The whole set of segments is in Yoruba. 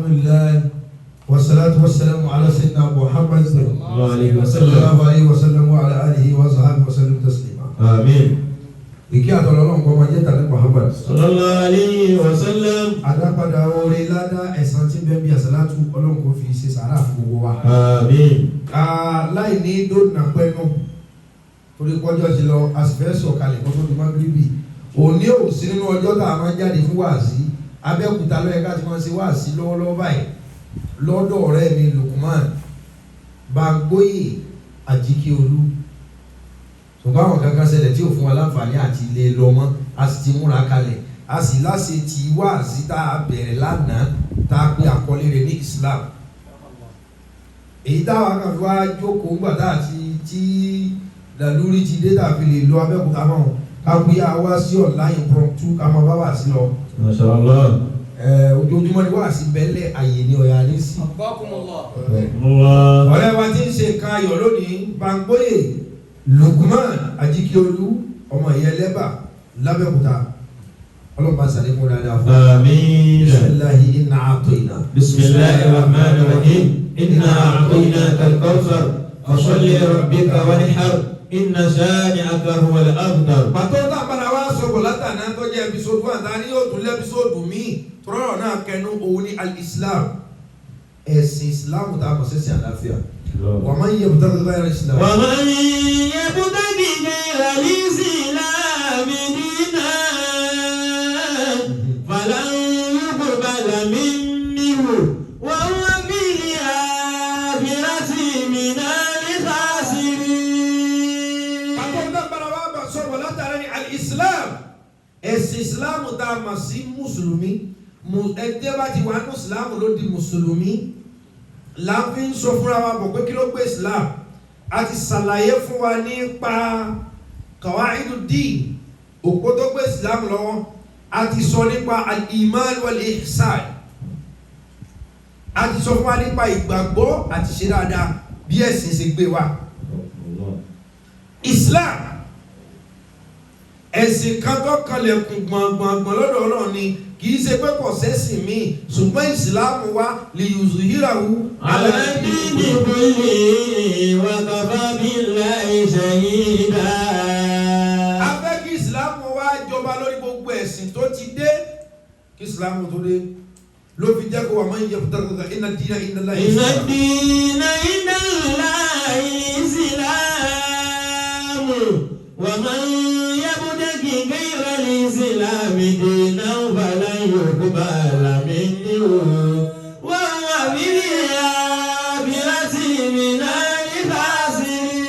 alhamdulillah wassalatu wassalamu ala sayyidina Muhammad sallallahu alaihi wasallam wa ala alihi wa sahbihi wa sallam taslima. Amin. Ìkí àtọ̀lọ́lọ́run kọ́ máa jẹ́ tàbí Muhammad sallallahu alaihi wasallam. Adápadà orí ládá ẹ̀san tí bẹ́ẹ̀ bí àsàlátù Ọlọ́run kò fi ṣe sàárà fún gbogbo wa. Àmín. Láì ní dóòdùnà pẹ́nu torí pọ́jọ́ ti lọ àsìfẹ́ sọ̀kalẹ̀ kó tó di Mágíríbì. Òní ò sí nínú ọjọ́ tá a máa jáde fún wáàsí. Abẹ́òkúta ló yẹ ká ti máa ṣe wáàsí lọ́wọ́lọ́wọ́ báyìí. Lọ́dọ̀ ọ̀rẹ́ mi Lukman Bangboye Ajíkíolú. Ṣùgbọ́n àwọn kankan ṣẹlẹ̀ tí ò fún wa láǹfààní àti ilé lọ mọ́, a sì ti múra kalẹ̀, a sì láṣẹ tí wáàsí tá a bẹ̀rẹ̀ lánàá tá a pé àkọlé rẹ̀ ní Islam. Èyí táwa kan fi wá jókòó ńgbà tá a tí làlúrí ti dé tàbí lè lọ Abẹ́òkúta mọ́ ká pé a wá sí online impromptu ká máa bá wà sí lọ. Masha Allah. Ojoojúmọ́ ni wá sí bẹ́lẹ̀ àyè ní ọ̀yà ní sí. Allah. Ọ̀rẹ́ wa ti ń ṣe nǹkan ayọ̀ lónìí Bangboye Lukman Ajíkíolú ọmọ ìyẹlẹ́bà lábẹ́òkúta ọlọ́pàá sàlékún dáadáa fún Àmín. Bismillahi inna a'tayna. Bismillahir rahmanir rahim. Inna a'tainaka al-kawthar fasalli li rabbika wanhar. Inna shani'aka huwal abtar. Pàtó tá a padà wá sọ̀rọ̀ látàná tó jẹ́ ẹbísọ́dù wà tá a ní yóò tún lẹ́bísọ́dù míì tọ́rọ̀ náà kẹnu òun ní al-Islam. Ẹ̀sìn Islam tá a mọ̀ sẹ́sìn àlàáfíà. ومن يبتغي غير الإسلام ومن يبتغي غير الإسلام دينا فلن يقبل منه وهو في الآخرة من الخاسرين. الإسلام الإسلام tá a mọ̀ sí mùsùlùmí ẹgbẹ́ bá ti wà ní Islam ló di mùsùlùmí. Láàfin sọ fúnra wa bọ̀ pé kí ló gbé Islam a ti ṣàlàyé fún wa nípa Qawaidud-Din òpó tó gbé Islam lọ́wọ́ a ti sọ nípa al-iman wal-ihsan a ti sọ fún wa nípa ìgbàgbọ́ àti ṣe dáadáa bí ẹ̀sìn ṣe gbé wa. Islam ẹ̀sìn kan tó kanlẹ̀kùn gbọ̀ngbọ̀ngbọ̀n lọ́dọ̀ Ọlọ́run ni kì í ṣe pé kò sẹ́sìn míì ṣùgbọ́n ìsìláàmù wa lè yùzù yírahu. Al-dini kulli wa kafa billahi shahida. A fẹ́ kí ìsìláàmù wa jọba lórí gbogbo ẹ̀sìn tó ti dé kí ìsìláàmù tó dé ló fi jẹ́ kó wà máa ń yẹ fúta kókò inna dina inna Allahi Inna dina inda Allahi al-Islam wa man yabtaghi ghayra al-Islami dinan falan yuqbala minhu wa huwa fil akhirati minal khasirin.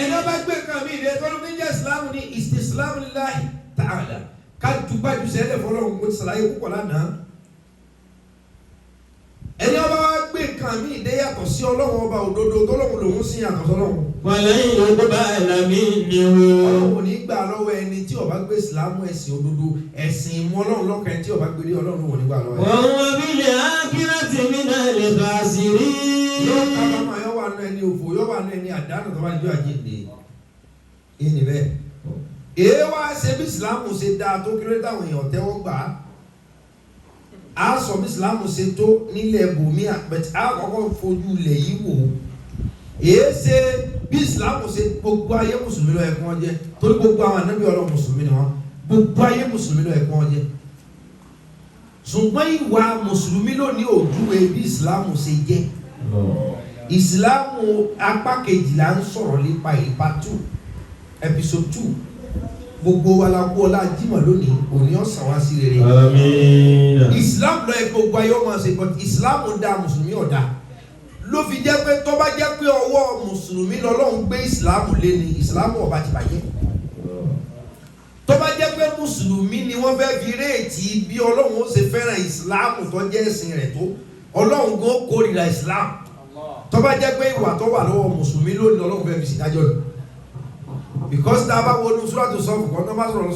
Ẹni ọba gbé nǹkan mi ìdè tó ló fi ń jẹ́ ìsìláàmù ní istislamu lillahi ta'ala ká dùgbàjù sẹ́lẹ̀ fọlọ́run kó ti sàlàyé púpọ̀ lánàá. Ẹni ọba wa gbé nǹkan mi ìdè yàtọ̀ sí Ọlọ́run ọba òdodo tọ́lọ́run lòun sí yàtọ̀ sọ́lọ́run. Falan yuqbala minhu. Ọlọ́run ò ní gbà lọ́wọ́ ẹni tí ó bá gbé ìsìlámù ẹ̀sìn òdodo ẹ̀sìn ìmọ̀ Ọlọ́run lọ́kàn tí ó bá gbé lé Ọlọ́run ò ní gbà lọ́wọ́ ẹ̀. Wa huwa fil akhirati minal khasirin. Yóò kábàámọ̀ yóò wà nù ẹni òfò yóò wà nù ẹni àdánù tó bá ní ọjọ́ àjíǹde. Ìní bẹ́ẹ̀. Èé wá ṣe bí ìsìlámù ṣe dáa tó kí ló táwọn èèyàn tẹ́wọ́ gbà á. A sọ bí ìsìlámù ṣe tó nílẹ̀ bòmí àpẹtẹ a kọ́kọ́ fojú ilẹ̀ yìí wò. Èé ṣe bí ìsìlámù ṣe gbogbo ayé mùsùlùmí lọ ẹ̀kún ọjẹ́ torí gbogbo àwọn ànábì Ọlọ́run mùsùlùmí ni wọ́n gbogbo ayé mùsùlùmí lọ ẹ̀kún ọjẹ́ ṣùgbọ́n ìwà mùsùlùmí lónìí òjúwe bí ìsìlámù ṣe jẹ́. Ìsìlámù apá kejìlá ń sọ̀rọ̀ nípa ìpa 2 episode 2 gbogbo wa la kú ọlá Jímọ̀ lónìí òní ọ̀sán wá sí rere. Àmín. Ìsìlámù lọ ẹ̀ gbogbo ayé ọmọ ṣe but ìsìlámù dá mùsùlùmí ọ̀dá ló fi jẹ́ pé tó bá jẹ́ pé ọwọ́ mùsùlùmí lọ́lọ́run gbé ìsìlámù lé ní ìsìlámù ọba ti bàjẹ́. Tó bá jẹ́ pé mùsùlùmí ni wọ́n fẹ́ fi réètì bí Ọlọ́run ó ṣe fẹ́ràn ìsìlámù tó jẹ́ ẹ̀sìn rẹ̀ tó Ọlọ́run gan kórìíra ìsìlámù. Tó bá jẹ́ pé ìwà tó wà lọ́wọ́ mùsùlùmí lónìí Ọlọ́run fẹ́ fi ṣèdájọ́ rẹ̀. Because tá a bá wọnú Suratu Saf kan tó bá sọ̀rọ̀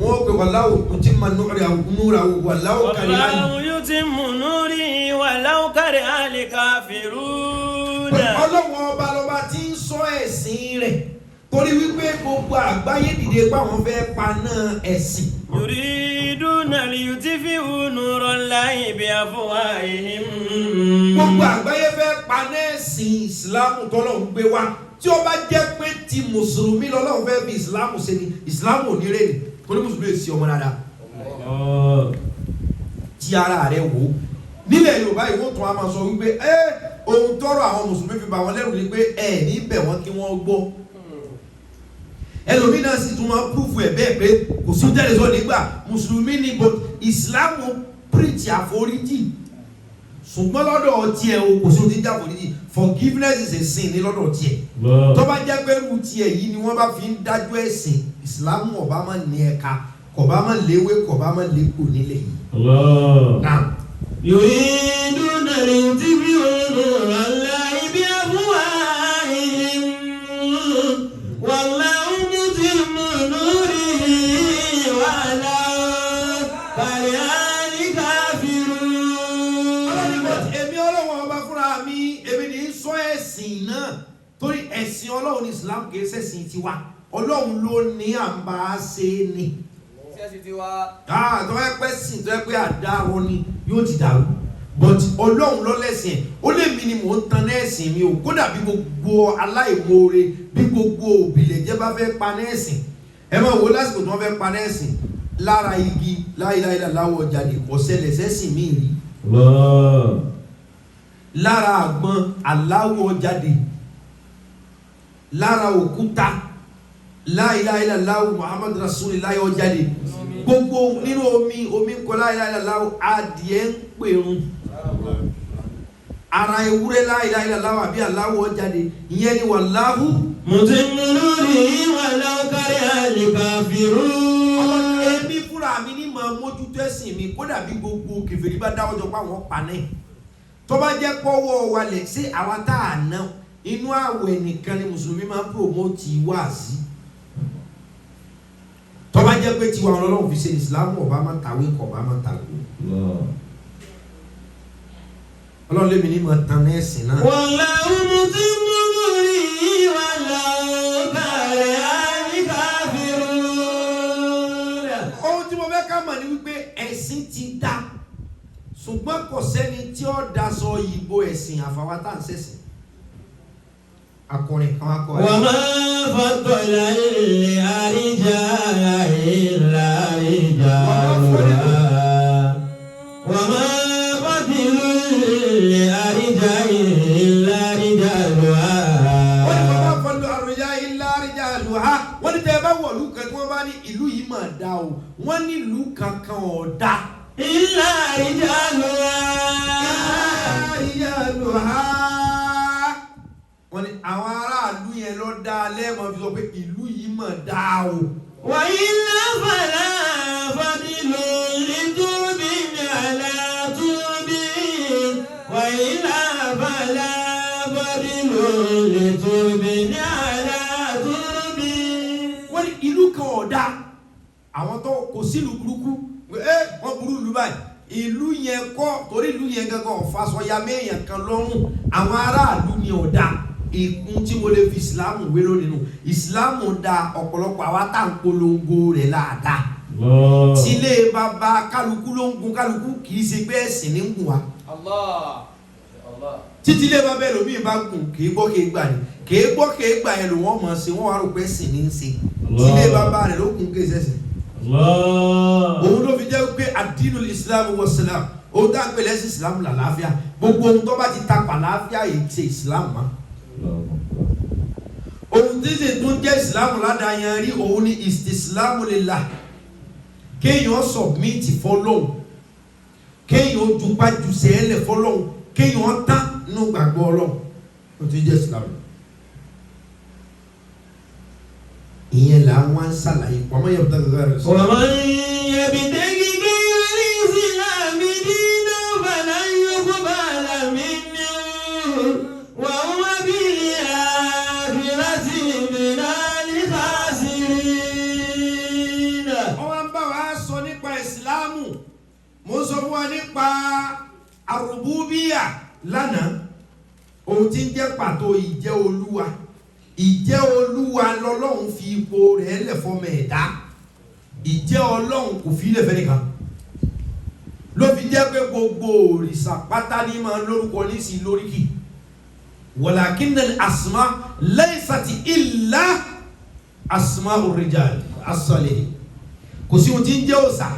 wọ́n pè wallahu yutimmu nurahu wallahu kariha. Wallahu yutimmu nurihi walau kariha al-kafirun. Ọlọ́run ọba lọ́ba tí ń sọ ẹ̀sìn rẹ̀ torí wípé gbogbo àgbáyé dìde pé àwọn fẹ́ paná ẹ̀sìn. yuriduna liyutfi'u nurallahi biafwahihim. gbogbo àgbáyé fẹ́ paná ẹ̀sìn ìsìlámù tọ́lọ́run gbé wá tí ó bá jẹ́ pé ti mùsùlùmí lọ́lọ́run fẹ́ fi ìsìlámù ṣe ni ìsìlámù ò ní rè ní torí mùsùlùmí èsì ọmọ dáadáa. tí ara rẹ̀ wò nílẹ̀ Yorùbá yìí wọ́n tún á máa sọ wípé ohun tọrọ àwọn mùsùlùmí fi bà wọ́n lẹ́rù ni pé ní bẹ̀ wọ́n kí wọ́n gbọ́. ẹlòmíì náà sì tún máa púrúfù ẹ̀ bẹ́ẹ̀ pé kò sí tẹ́lẹ̀ sọ nígbà mùsùlùmí ni but ìsìlámù pírìtì àforíjì ṣùgbọ́n lọ́dọ̀ tiẹ̀ o kò sí ohun tí ń jà àforíjì forgiveness is a sin ní lọ́dọ̀ tiẹ̀. tó bá jẹ́ pé irú tiẹ̀ yìí ni wọ́n bá fi ń dájọ́ ẹ̀sìn ìsìlámù ọ̀bá máa ní ẹ̀ka kọ̀bá máa léwé kọ̀bá máa lépo nílẹ̀ yìí. yuriduna liyutfi'u nurallahi biafwahihim wallahu mutimmu nurihi walau karihal kafirun. èmi Ọlọ́run ọba fúnra mi èmi ní sọ ẹ̀sìn náà torí ẹ̀sìn Ọlọ́run ní Islam kìí ṣẹ̀sìn tiwa Ọlọ́run ló ní à ń bá a ṣe é ní. tó ẹ pẹ́ sìn tó ẹ pé àdáró ni yóò ti dàrú but Ọlọ́run ló lẹ́sìn ẹ̀ ó lè mi ni mò ń tan ẹ̀sìn mi ò kódà bí gbogbo aláìmoore bí gbogbo òbílẹ̀jẹ́ bá fẹ́ paná ẹ̀sìn ẹ máa wo lásìkò tí wọ́n fẹ́ paná ẹ̀sìn lára igi láìláìlá láwọ̀ jáde ọ̀sẹ̀lẹ̀ sẹ́sìn mí rí lára àgbọn aláwọ̀ jáde lára òkúta láìláìlá láwọ̀ Muhammad Rasulullah láyọ̀ jáde gbogbo nínú omi kọ láìláìlá láwọ̀ adìẹ ń pèrún ara ewúrẹ́ láìláìlá láwọ̀ àbí aláwọ̀ jáde ìyẹn ni wallahu mutimmu nurihi walau karihal kafirun. ẹbí fúnra mi ní máa mójútó ẹ̀sìn mi kódà bí gbogbo kèfèrí bá dáwọ́ jọ pé àwọn panẹ́ tó bá jẹ́ pọ́wọ́ wa lẹ̀ sí àwa tá a ná inú àwẹ̀ nìkan ni mùsùlùmí máa ń promote wáàsí tó bá jẹ́ pé tiwa Ọlọ́run fi ṣe ìsìlámù ọba máa tàwé kọ̀ ọba máa tàwé Ọlọ́run lèmi ní máa tan ẹ̀sìn náà. wallahu mutimmu nurihi walau karihal kafirun. ohun tí mo fẹ́ ká mọ̀ ni wípé ẹ̀sìn ti dá ṣùgbọ́n kò sẹ́ni tí ó daṣọ ìbò ẹ̀sìn àfàwátà ń ṣẹ̀sìn. akọrin kan akọ ẹ̀. wa ma faddala al-rijala illa rijaluha wa ma faddalu al-rijala illa rijaluha. wọ́n ní bàbá fọlọ́ àròyá ilá àríjà àlùhá wọ́n ní tẹ́ ẹ bá wọ̀ ìlú kan tí wọ́n bá ní ìlú yìí mà dá o wọ́n ní ìlú kankan ò dá. illa rijaluha. àríjà àlùhá wọ́n ní àwọn aráàlú yẹn lọ dá lẹ́ẹ̀mọ́ fi sọ pé ìlú yìí mà dá o. wa illa fala fadilu litubin ala tubin wa illa fala fadilu litubin ala tubin. wọ́n ní ìlú kan ò dá àwọn tó kò sílùú burúkú wọ́n burú ìlú báyìí ìlú yẹn kọ́ torí ìlú yẹn gangan ọ̀fàsọ̀yà mẹ́yàn kan lọ́rùn àwọn aráàlú ni ò dá ìkún tí mo lè fi ìsìlámù wé lónìí nù ìsìlámù da ọ̀pọ̀lọpọ̀ àwa tá à ń polongo rẹ̀ láàdá tílé bàbá kálukú ló ń gun kálukú kì í ṣe pé ẹ̀sìn ní ń gùn wa títílé bàbá ẹlòmíì bá gùn kì í gbọ́ kì í gbà ní kì í gbọ́ kì í gbà yẹn lò wọ́n mọ̀ ṣe wọ́n wá rò pé ẹ̀sìn ní ń ṣe tílé bàbá rẹ̀ ló kún kéṣẹ́ sẹ̀ òun ló fi jẹ́ pé àdínul Islam wa salam òun tá à ń pè lẹ́sìn Islam làlàáfíà gbogbo ohun tó bá ti ta pàlàáfíà yìí ṣe Islam mọ́ ohun tí sì tún jẹ́ ìsìlámù ládàáyàn rí òun ni ìsìlámù lillah kéèyàn submit fọ́lọ́hun kéèyàn jupájú sẹ́ẹ̀lẹ̀ fọ́lọ́hun kéèyàn tán nínú gbàgbọ́ Ọlọ́hun ó ti jẹ́ ìsìlámù. ìyẹn là ń wá ń ṣàlàyé pọ̀mọ́ yẹn bùtá gbẹgbẹ́ rẹ̀ sọ. wa man yabtaghi ghayra al-islami dinan falan yuqbala minhu wa huwa bil akhirati minal khasirin. wọ́n bá wa sọ nípa ìsìlámù mo sọ fún wa nípa àrùbúbíyà lánàá ohun tí ń jẹ́ pàtó ìjẹ́ olúwa ìjẹ́ olúwa lọ́lọ́run fi ipò rẹ̀ lẹ̀ fọmọ ẹ̀dá ìjẹ́ ọlọ́run kò fi ilẹ̀ fẹ́ nìkan ló fi jẹ́ pé gbogbo òrìṣà pátá ní máa lórúkọ nísì lóríkì walakinnal asma laysati illa asma'ur rijal as-salihin kò sí ohun tí ń jẹ́ òòṣà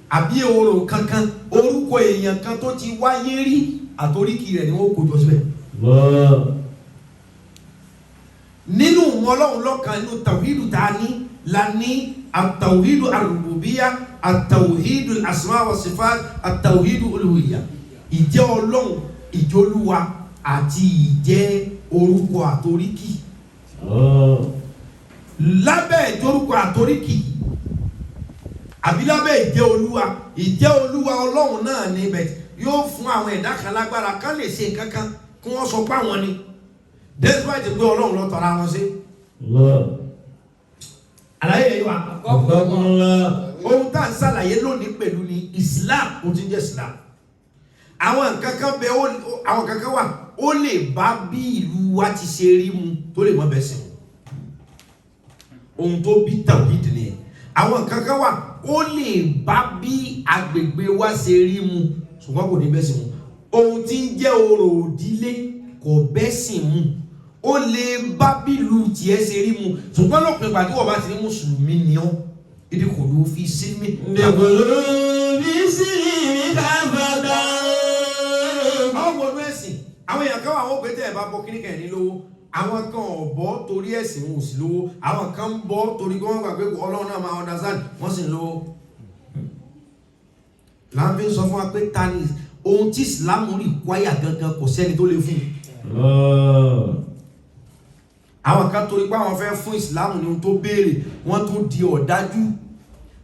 àbí orò kankan orúkọ èèyàn kan tó ti wáyé rí àtoríkì rẹ̀ ni wọ́n kó jọ síbẹ̀. nínú Ọlọ́run lọ́kan nínú tawhidu tá a ní la ní at-tawhidu ar-rububiyyah at-tawhidu al-asma wa sifat at-tawhidu uluhiyya ìjẹ́ Ọlọ́run ìjọlúwa àti ìjẹ́ orúkọ àtoríkì lábẹ́ ìjọrúkọ àtoríkì àbí lábẹ́ ìjẹ́ olúwa Ọlọ́run náà ní ibẹ̀ yóò fún àwọn ẹ̀dá kan lágbára kan lè ṣe nǹkan kan kí wọ́n sọ pé àwọn ni despite pé Ọlọ́run ló tọ́ra wọn sí. àlàyé yìí wà. ohun tá à ń ṣàlàyé lónìí pẹ̀lú ni Islam ó ti ń jẹ́ Islam. àwọn nǹkan kan bẹ àwọn kankan wà ó lè bá bí ìlú wa ti ṣe rí mu tó lè mọ bẹ́ẹ̀ sìn ohun tó bí tàwíìdì nìyẹn. àwọn nǹkan kan wà ó lè bá bí agbègbè wa ṣe rí mu ṣùgbọ́n kò ní bẹ́ẹ̀ sìn mu. ohun tí ń jẹ́ orò òdílé kò bẹ́ẹ̀ sìn mu ó lè bá bílù tiẹ̀ ṣe rí mu ṣùgbọ́n lọ́pọ̀ ìgbà tí wọ́n bá ti ní mùsùlùmí ni ọ́ ìdí kò ló fi sí mi. ndekolo fi sí mi káfàdà. àwọn wọnú ẹ̀sìn àwọn èèyàn kan wà wọ́n pé tẹ́ ẹ̀ bá bọ́ kíníkà ẹ̀ ní lówó àwọn kan ò bọ́ torí ẹ̀sìn wọn ò sí lówó àwọn kan ń bọ́ torí kí wọ́n gbà pé Ọlọ́run náà máa understand wọ́n sì ń lówó. láàbí sọ fún wa pé ta ni ohun tí Islam rí kwaya gangan kò sẹ́ni tó lè fún un. àwọn kan torí pé àwọn fẹ́ fún Islam ní ohun tó béèrè wọ́n tún di ọ̀dájú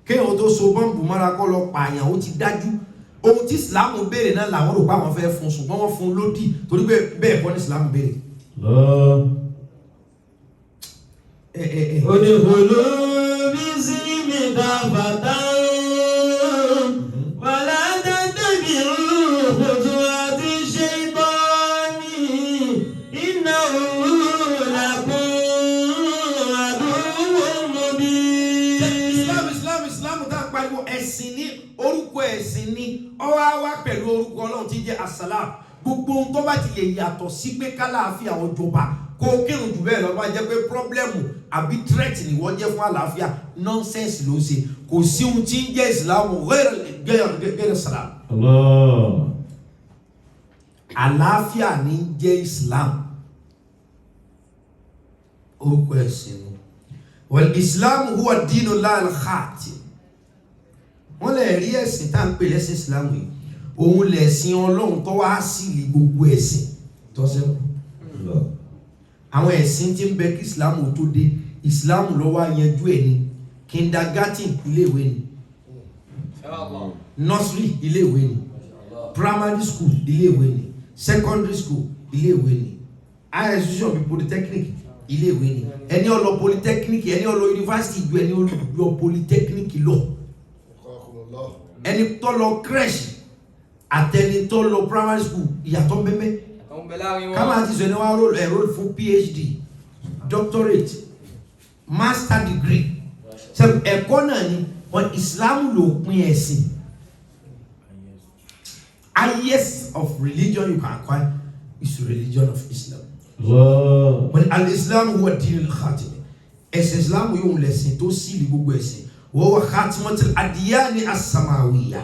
kéèyàn tó so bọ́ǹbù mọ́ra kọ́ lọ pààyàn ó ti dájú ohun tí Islam béèrè náà làwọn rò pé àwọn fẹ́ fún ṣùgbọ́n wọ́n fún lódì torí pé bẹ́ẹ̀ kọ́ ní Islam béèrè. Odekolo fi sí mi káfàdà. Wàlá tatabi'u khutuwati shaytani innahu ẹ̀sìn ní orúkọ ẹ̀sìn ní ọwọ́ wá pẹ̀lú orúkọ Ọlọ́run tí jẹ́ assalam gbogbo ohun tó bá ti lè yàtọ̀ sí pé kálàáfíà ọjọba kó kírun jù bẹ́ẹ̀ lọ bá jẹ́ pé pọ́blẹ́mù àbí threat ni wọ́n jẹ́ fún àlàáfíà nonsense ló ń ṣe kò sí ohun tí ń jẹ́ ìsìlámù gẹ́gẹ́ sàlám. àlàáfíà ní jẹ́ ìsìlámù orúkọ ẹ̀sìn ní wal islam huwa dinullahi al-khatim wọ́n lè rí ẹ̀sìn tá à ń pè lẹ́sìn ìsìlámù yìí òun lẹ̀sìn Ọlọ́run tó wá sí ilé gbogbo ẹ̀sìn tó sẹ́kù àwọn ẹ̀sìn tí ń bẹ kí ìsìlámù tó dé ìsìlámù ló wá yanjú ẹ̀ ní kindergarten iléèwé ni nursery iléèwé ni primary school iléèwé ni secondary school iléèwé ni higher institution bíi polytechnic iléèwé ni ẹni ó lọ polytechnic ẹni ó lọ university ju ẹni ó lọ polytechnic lọ ẹni tó lọ crèche àtẹni tó lọ primary school ìyàtọ̀ mẹ́mẹ́ kámá ti sọ ẹni wá enroll fún PhD doctorate master degree ẹ̀kọ́ náà ni wọn Islam ló pín ẹ̀sìn highest of religion you can acquire is the religion of Islam. But al-Islam huwa dinul khatim ẹ̀sìn Islam yóò lẹ̀sìn tó sì lè gbogbo ẹ̀sìn wọ́n wá khatimatul adiyani as-samawiyya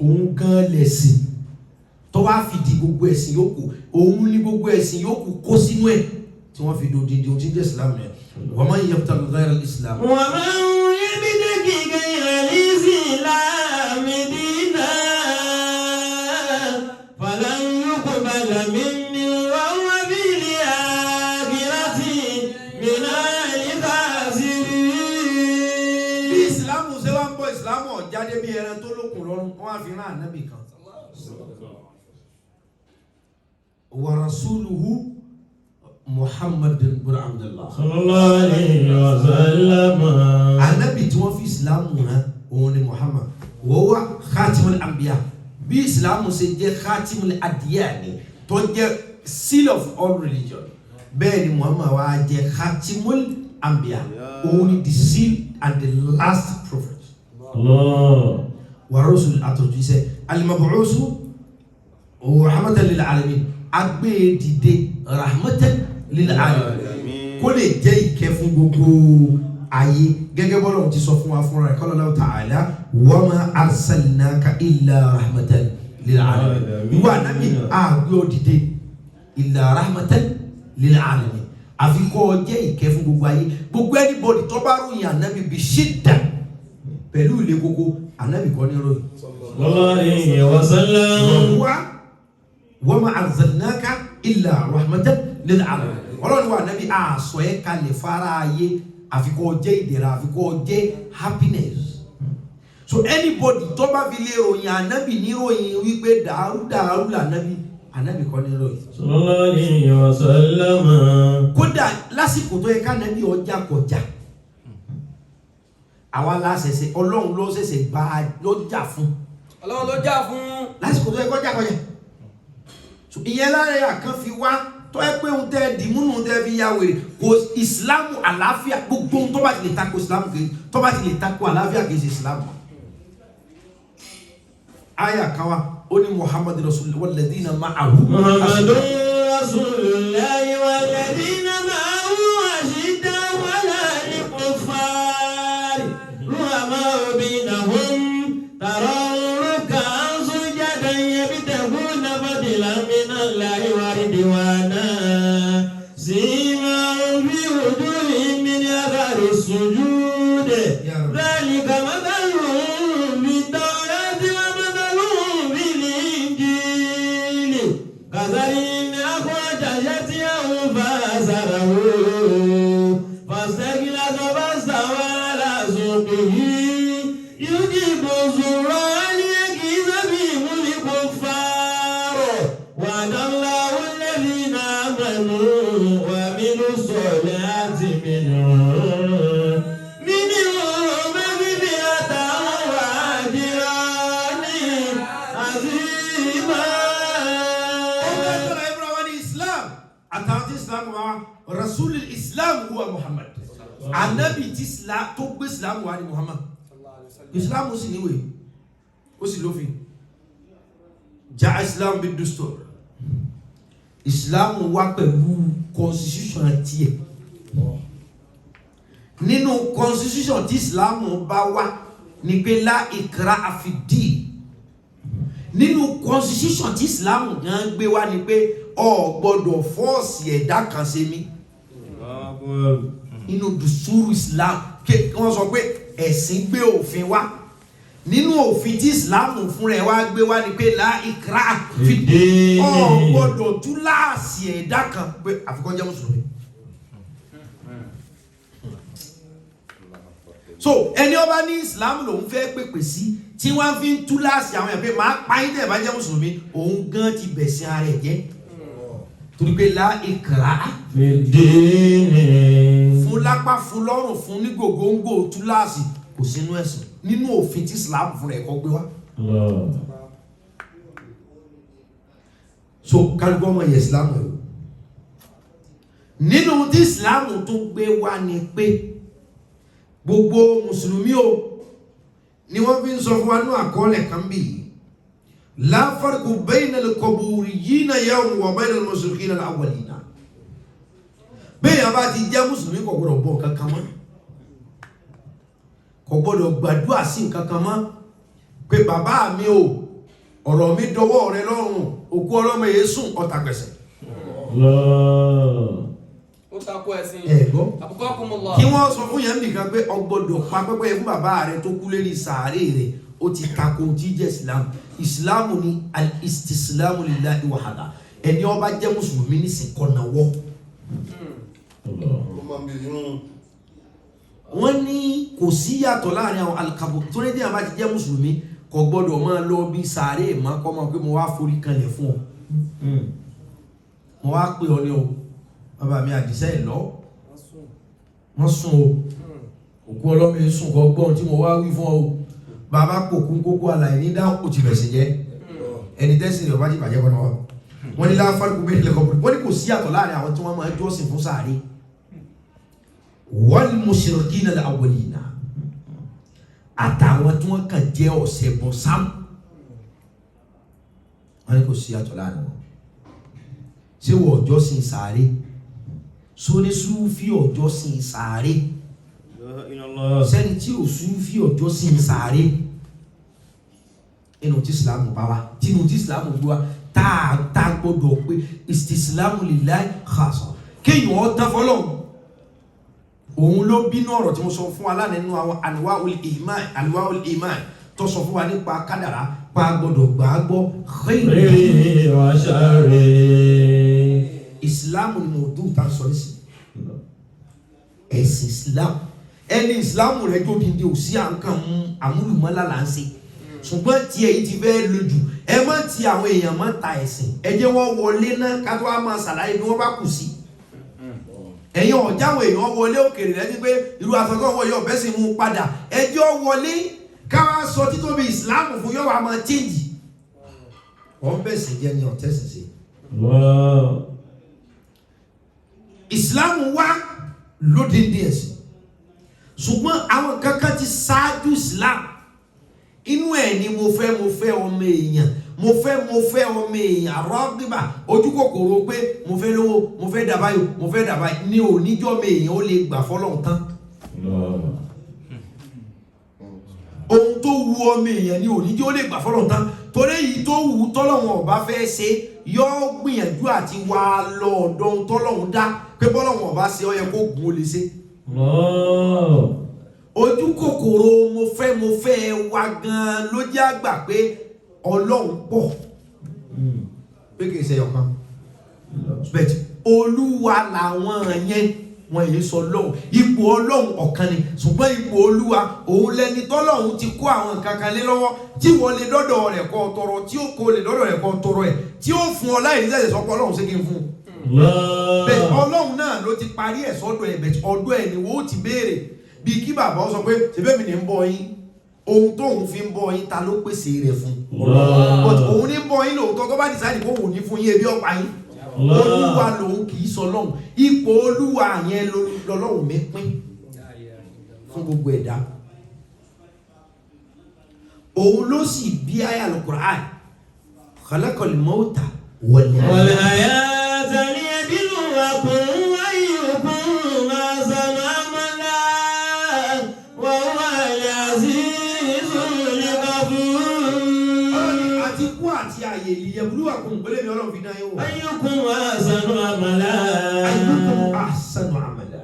òun gan lẹ̀sìn tó wá fi di gbogbo ẹ̀sìn yòókù òun ní gbogbo ẹ̀sìn yòókù kó sínú ẹ̀ tí wọ́n fi dòdìdì ohun tí ń jẹ́ Islam yẹn wa man yabtaghi ghayra al-Islam. Wa man yabtaghi ghayra al-Islam dinan falan yuqbala minhu wa huwa fil akhirati minal khasirin. bí Islam ṣe wá ń bọ̀ Islam jáde bí ẹran tó lókun lọ́rùn wọ́n á fi rán ànábì kan. wa rasuluhu Muhammad bin Abdullah sallallahu alayhi wa sallam. ànábì tí wọ́n fi Islam rán òun ni Muhammad wa huwa khatimul anbiya bí Islam ṣe jẹ́ khatimul adiyani tó jẹ́ seal of all religion bẹ́ẹ̀ ni Muhammad wa jẹ́ khatimul anbiya, only the seal and the last prophet. Allah. Wa rasul àtọ̀jíṣẹ́ al-mab'usu rahmatan lil alamin, agbe dìde rahmatan lil alamin, kó lè jẹ́ ìkẹ́ fún gbogbo ayé, gẹ́gẹ́ bọ́lá ti sọ fún wa fúnra rẹ̀, qala Allahu ta'ala wa ma arsalnaka illa rahmatan lil alamin. Ìwà Ànábì àgbé òdìdé illa rahmatan lil alamin, àfi kó jẹ́ ìkẹ́ fún gbogbo ayé. Gbogbo anybody tó bá ròyìn Ànábì bí ṣídà pẹ̀lú ilé kókó, Ànábì kọ́ ní ròyìn. Sallallahu alayhi wa sallam. Wa ma arsalnaka illa rahmatan lil alamin. Ọlọ́run wa Ànábì àsọ ẹ̀ kalẹ̀ fara ayé, àfi kó jẹ́ ìdẹ̀ra, àfi kó jẹ́ happiness. So anybody tó bá fi lè ròyìn Ànábì ní ròyìn wípé dàrú l'Ànábì, Ànábì kọ́ ní ròyìn. Sallallahu alayhi wa sallam. Kódà lásìkò tó yẹ ká Ànábì ọjà kọjá, àwa láṣẹṣẹ Ọlọ́run ló ṣẹ̀ṣẹ̀ gbà ló jà fún. Ọlọ́run ló jà fún. Lásìkò tó yẹ kọjá kọjá. So ìyẹn lára yà kan fi wá tó ẹ pé ohun tẹ dìmúnú tẹ fi ya wèrè, kò ìsìlámù àlàáfíà, gbogbo ohun tó bá ti lè tako ìsìlámù kì í, tó bá ti lè tako àlàáfíà kì í ṣe ìsìlámù. Aya kan wa ó ní Muhammadu Rasulullah walladhina ma'ahu. Muhammadu Rasulullah walladhina ma'ahu ashiddaa'u 'alal kuffar ruhama'u bainahum tarahum ruk'an sujadan yabtaghuna fadlan minallahi wa ridwanan simahum fi wujuhihim min athari sujud dhalika mathaluhum fit-tawrati wa mathaluhum fil-injil كزرع أخرج شطأه فآزره فاستغلظ فاستوى على سوقه يجيب الزراع ليغيظ بهم الكفار وعد الله الذين آمنوا وعملوا الصالحات منهم مغفرة وأجرا عظيما. Rasul Islam huwa Muhammad. Ànábì tí Islam tó gbé Islam wá ní Muhammad. Islam ó sì níwèé, ó sì lófin. Ja Islam bi dustur. Islam wá pẹ̀lú constitution tiẹ̀. Nínú constitution tí Islam bá wá ní pé la ikraha fi din. Nínú constitution tí Islam gan gbé wá ní pé o gbọ́dọ̀ fọ́ọ̀sì ẹ̀dá kan ṣe mí. Nínú dùsúrù Islam wọ́n sọ pé ẹ̀sìn gbé òfin wá. Nínú òfin tí Islam fún rẹ̀ wá gbé wá ní pé la ikraha fi din. O gbọ́dọ̀ túláàsì ẹ̀dá kan pé àfikọ́ jẹ́ mùsùlùmí. So ẹni ó bá ní Islam lòun fẹ́ pèpè sí tí wọ́n fi ń túláàsì àwọn ẹ̀ pé máa pa yín tẹ̀ bá jẹ́ mùsùlùmí, òun gan ti bẹ̀sìn ara ẹ̀ jẹ́. Torí pé la ikraha fún lápá fún lọ́rùn fún ní gògóńgò túláàsì kò sínú ẹ̀sìn nínú òfin tí Islam fún rẹ̀ kọ́ gbé wá. So kálukọ́ ọmọ yẹ Islam rẹ̀ nínú tí Islam tó gbé wá ni pé gbogbo mùsùlùmí o ni wọ́n fi ń sọ fún wa ní àkọọ́lẹ̀ kan bí la farqu bayna al-quburiyyin yawm wa bayna al-mushrikin al-awwalin. Bẹ́ẹ̀ yà bá ti jẹ́ mùsùlùmí kò gbọ́dọ̀ bọ̀ kankan mọ́, kò gbọ́dọ̀ gbàdúrà sí nǹkankan mọ́ pé bàbá mi o ọ̀rọ̀ mi dọwọ́ rẹ lọ́rùn, òkú ọlọ́mọ yẹn sùn ọ̀tà pẹ̀sẹ̀. Ó takò ẹ̀sìn. Ẹ̀gbọ́ Abukakumullah. kí wọ́n sọ fún yẹn nìkan pé ọgbọ́dọ̀ pa pẹ́pẹ́ fún bàbá rẹ tó kú lérí sàárè rẹ̀, ó ti takò tí jẹ́ Islam. Islam ni al-istislamu lillahi wahda. Ẹni ó bá jẹ́ mùsùlùmí ní sìnkọ́nàwọ́. Wọ́n ní kò sí yàtọ̀ láàrin àwọn alkabu tó ní díẹ̀ bá ti jẹ́ mùsùlùmí kò gbọ́dọ̀ máa lọ bí sàárè mọ́ kọ́ mọ́ pé mo wá forí kanlẹ̀ fún ọ, mo wá pè ọ ní o bàbá mi àdìsẹ́ ẹ̀ lọ wọ́n sùn o, òkú ọlọ́mọ yìí sùn kọ́ gbọ́n tí mo wá wí fún ọ, bàbá pòkún kókó àlàyé ní dáhùn kò ti bẹ̀sẹ̀ jẹ́ ẹni tẹ́sí rẹ̀ ọba ti bàjẹ́ kọ́nà wa. wọ́n ní láfàrí kò bẹ́ẹ̀ lẹ́kọ̀ọ́ wọ́n ní kò sí àtọ̀ láàrin àwọn tí wọ́n máa jọ́sìn fún sàárè wal mushrikina al-awwalina àtàwọn tí wọ́n kàn jẹ́ ọ̀sẹ̀ bọ̀ sáàmù wọ́n ní kò sí àtọ̀ láàrin wọn ṣé wọ́n jọ́sìn sàárè sóní súfì ọjọ́sìn sàárè sẹ́ni tí ò súfì ọjọ́sìn sàárè inú tí Ìsìlámù bá wa tí inú tí Ìsìlámù gbé wa tá gbọ́dọ̀ pé istislamu lillahi khassa kéèyàn ọ́ tán fọ́lọ́hun òun ló bínú ọ̀rọ̀ tí mo sọ fún wa lánàá nínú àwọn anwa'ul iman tó sọ fún wa nípa kádàrá pa gbọ́dọ̀ gbàgbọ́ khairi wa sharri. Ìsìlámù ni mo dùn tá a sọ nísì ẹ̀sìn Ìsìlámù ẹni Ìsìlámù rẹ̀ tó dídí ò sí àǹkàn àmúlùmọ́lá là ń ṣe ṣùgbọ́n tí èyí ti fẹ́ lójú ẹ má ti àwọn èèyàn má ta ẹ̀sìn ẹ jẹ́ wọ́n wọlé náà ká tó wá máa ṣàlàyé bí wọ́n bá kù sí ẹ̀yin ọ̀jáwọ̀ èèyàn wọlé òkèrè lẹ́ni pé irú afẹ́kọ́ wọ yọ bẹ́sìn mú padà ẹjọ́ wọlé káwá sọ títóbi Ìsìlámù fún yọ wà máa change wọ́n bẹ̀sìn jẹ́ ni ọ̀tẹ́sìn sí Ìsìlámù wá lódìndín ẹ̀sìn ṣùgbọ́n àwọn kankan ti ṣáájú Ìsìlámù inú ẹ̀ ni mo fẹ́ ọmọ èèyàn mo fẹ́ ọmọ èèyàn rọ́gbìbà ojú kòkòrò pé mo fẹ́ lówó mo fẹ́ dàbáyò mo fẹ́ dàbáyò ní oníjọ́ ọmọ èèyàn ó lè gbà fọ́lọ́hun tán ohun tó wu ọmọ èèyàn ní oníjọ́ ó lè gbà fọ́lọ́hun tán torí èyí tó wù tọ́lọ́hun ọba fẹ́ ṣe yọ gbìyànjú àti wà lọ ọ̀dọ̀ tọ́lọ́hun dá pé bọ́lọ́hun ọba ṣe ó yẹ kó gùn ó lè ṣe ojú kòkòrò mo fẹ́ wa gan ló jẹ́ àgbà pé Ọlọ́run pọ̀ pé kìí ṣe ọ̀kan but Olúwa làwọn yẹn wọ́n yìí sọ Ọlọ́run ipò Ọlọ́run ọ̀kan ni ṣùgbọ́n ipò Olúwa òun lẹni tọ́lọ́run ti kó àwọn nǹkan kan lé lọ́wọ́ tí wọ́n lè dọ́dọ̀ rẹ̀ kọ́ tọrọ tí ó kó lè dọ́dọ̀ rẹ̀ kọ́ tọrọ ẹ̀ tí ó fún ọ láì níṣẹ́ sọ pé Ọlọ́run ṣe kí n fún un Ọlọ́run náà ló ti parí ẹ̀ sọ́dọ̀ ẹ̀ bẹ̀ ọdọ̀ ẹ̀ ni wọ́n ti béèrè bí kí bàbá sọ pé ṣebí mi ní ń bọ́ yín ohun tóun fi ń bọ́ yín ta ló pèsè rẹ̀ fún but òun ní ń bọ́ yín lóòótọ́ tó bá dìsáìdì kó wò ní fún yín ebi ọ̀pá yín Olúwa lòun kì í sọ lọ́hùn ipò Olúwa yẹn lọ́lọ́hùn mi pín fún gbogbo ẹ̀dá òun ló sì bí ayé Al-Qur'an khalaqal mauta wal hayata liyabluwakum ayyukum ahsanu amala wa huwa al-azizul ghafur. Àti kú àti àyè liyabluwakum gbélé mi Ọlọ́run fi dá yín wò. Ayyukum ahsanu amala. Ayyukum ahsanu amala.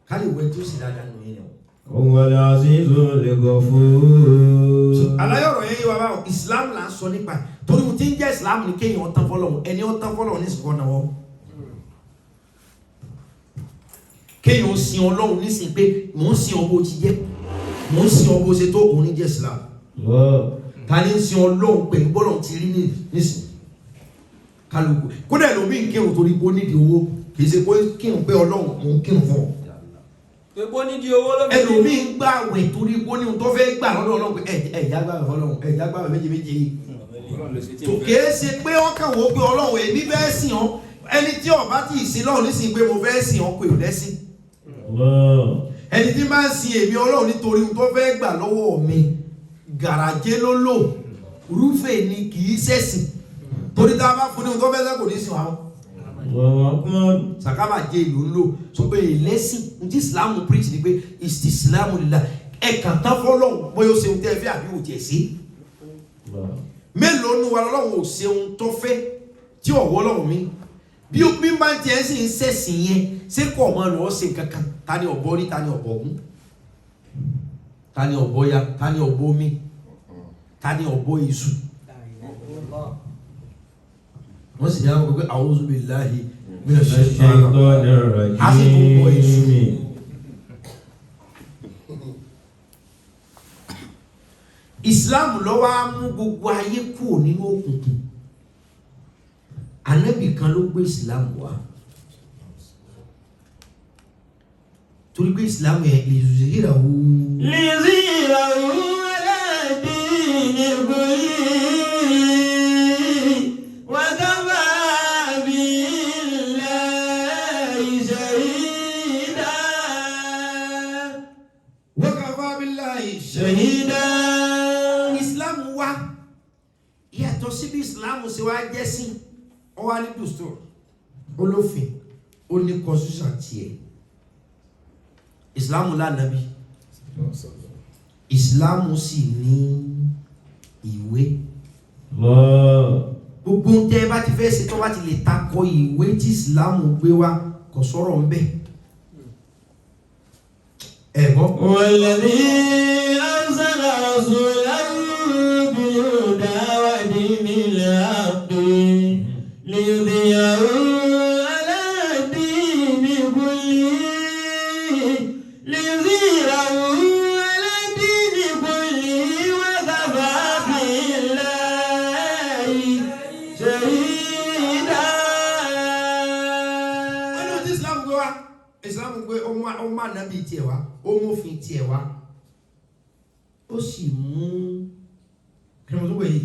Kálí wẹ̀ tó sì dáadáa nù yín o. Huwa al-azizul ghafur. Àlàyé ọ̀rọ̀ yẹn yé wa báwo Islam là ń sọ nípa torí mo ti ń jẹ́ Islam ní kéèyàn tán fọ́lọ́run ẹni ó tán fọ́lọ́run ní ìsìnkú ọ̀nà wọn. Kéèyàn sin Ọlọ́run nísìnyí pé mò ń sin ọbọ̀ ti jẹ́ mò ń sin ọbọ̀ ṣe tó òun ní jẹ́ Islam. Ta ni ń sin Ọlọ́run pẹ̀lú bọ́lọ̀ ti rí nísìnyí kálukú kódà lómi ń kírun torí pé ó nídìí owó kì í ṣe pé kírun pé Ọlọ́run mò ń kírun fún ọ. Epo nídìí owó ló fi ẹlòmí ń gbà wẹ̀ torí pé ó ní ohun tó fẹ́ gbà lọ́dọ̀ Ọlọ́run pé ẹ̀yà gbà wẹ̀ fọlọ́run ẹ̀yà gbà wẹ̀ méjì kìí ṣe pé wọ́n kàn wọ́n pé Ọlọ́run èmi fẹ́ sìn ọ́ ẹni tí ọba tí ì sin lọ́run nísìnyí pé mo fẹ́ sìn ọ́ pé ò lẹ́sìn ẹni tí máa ń sin èmi Ọlọ́run nítorí ohun tó fẹ́ gbà lọ́wọ́ mi gàràjé ló lò rúfè ni kìí ṣẹ̀sìn torí tá a bá fún ní ohun tó fẹ́ sẹ́ kò ní sìn wá sàkábà jẹ́ ìlú ń lò sọ pé ìlẹ́sìn tí Islam preach ni pé Islam lílá ẹ̀kàn tán fọ́lọ́hun bóyá ó ṣeun tẹ́ fẹ́ àbí ò tiẹ̀ sí mélòó nu wa lọ́wọ́ ò ṣeun tó fẹ́ tí ọ̀wọ́ lọ́wọ́ mi bí ó bí máa ń tiẹ̀ sì ń ṣẹ̀sìn yẹn ṣé kò mọ́ lọ́ọ́ ṣe kankan ta ni ọ̀bọ rí ta ni ọ̀bọ gún ta ni ọ̀bọ ya ta ni ọ̀bọ mi ta ni ọ̀bọ èṣù wọ́n sì ní àwọn gbogbo a'udhu billahi minash shaitanir rajim àsìkò bọ̀ èṣù mi. Islam ló wá mú gbogbo ayé kúrò nínú òkùnkùn Ànábì kan ló gbé Islam wá torí pé Islam yẹn lè zùzìhìrà wú. lè zìhìrà wú aládìní gbòòrì wàdà. jẹ́ sí ó wá ní dùstò olófin ó ní constitution tiẹ̀ Islam lánàbí Islam sì ní ìwé gbogbo tẹ́ bá ti fẹ́ ṣe tó bá ti lè takò ìwé tí Islam gbé wá kò sọ̀rọ̀ ń bẹ ẹ̀gbọ́n. والذي أرسل رسوله بالهدى ودين الحق ليظهره على الدين كله وكفى بالله شهيدا. Islam gbé ọmọ ànábì tiẹ̀ wá ó mọ́fin tiẹ̀ wá ó sì mú kìrìmọ́tò yìí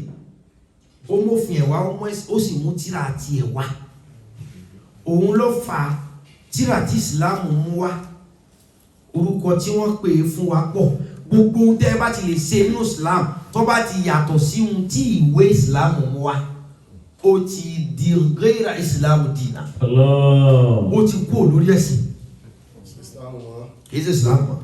ó mọ́fin ẹ̀ wá ó sì mú tírà tiẹ̀ wá òun ló fà tírà tí Islam mú wá orúkọ tí wọ́n pè é fún wa pọ̀ gbogbo tẹ́ bá ti lè ṣe nínú Islam tó bá ti yàtọ̀ sí ohun tí ìwé Islam mú wá ó ti di gẹ́ra Islam dínà ó ti kú olórí ẹ̀sìn kìí ṣe Islam mọ́.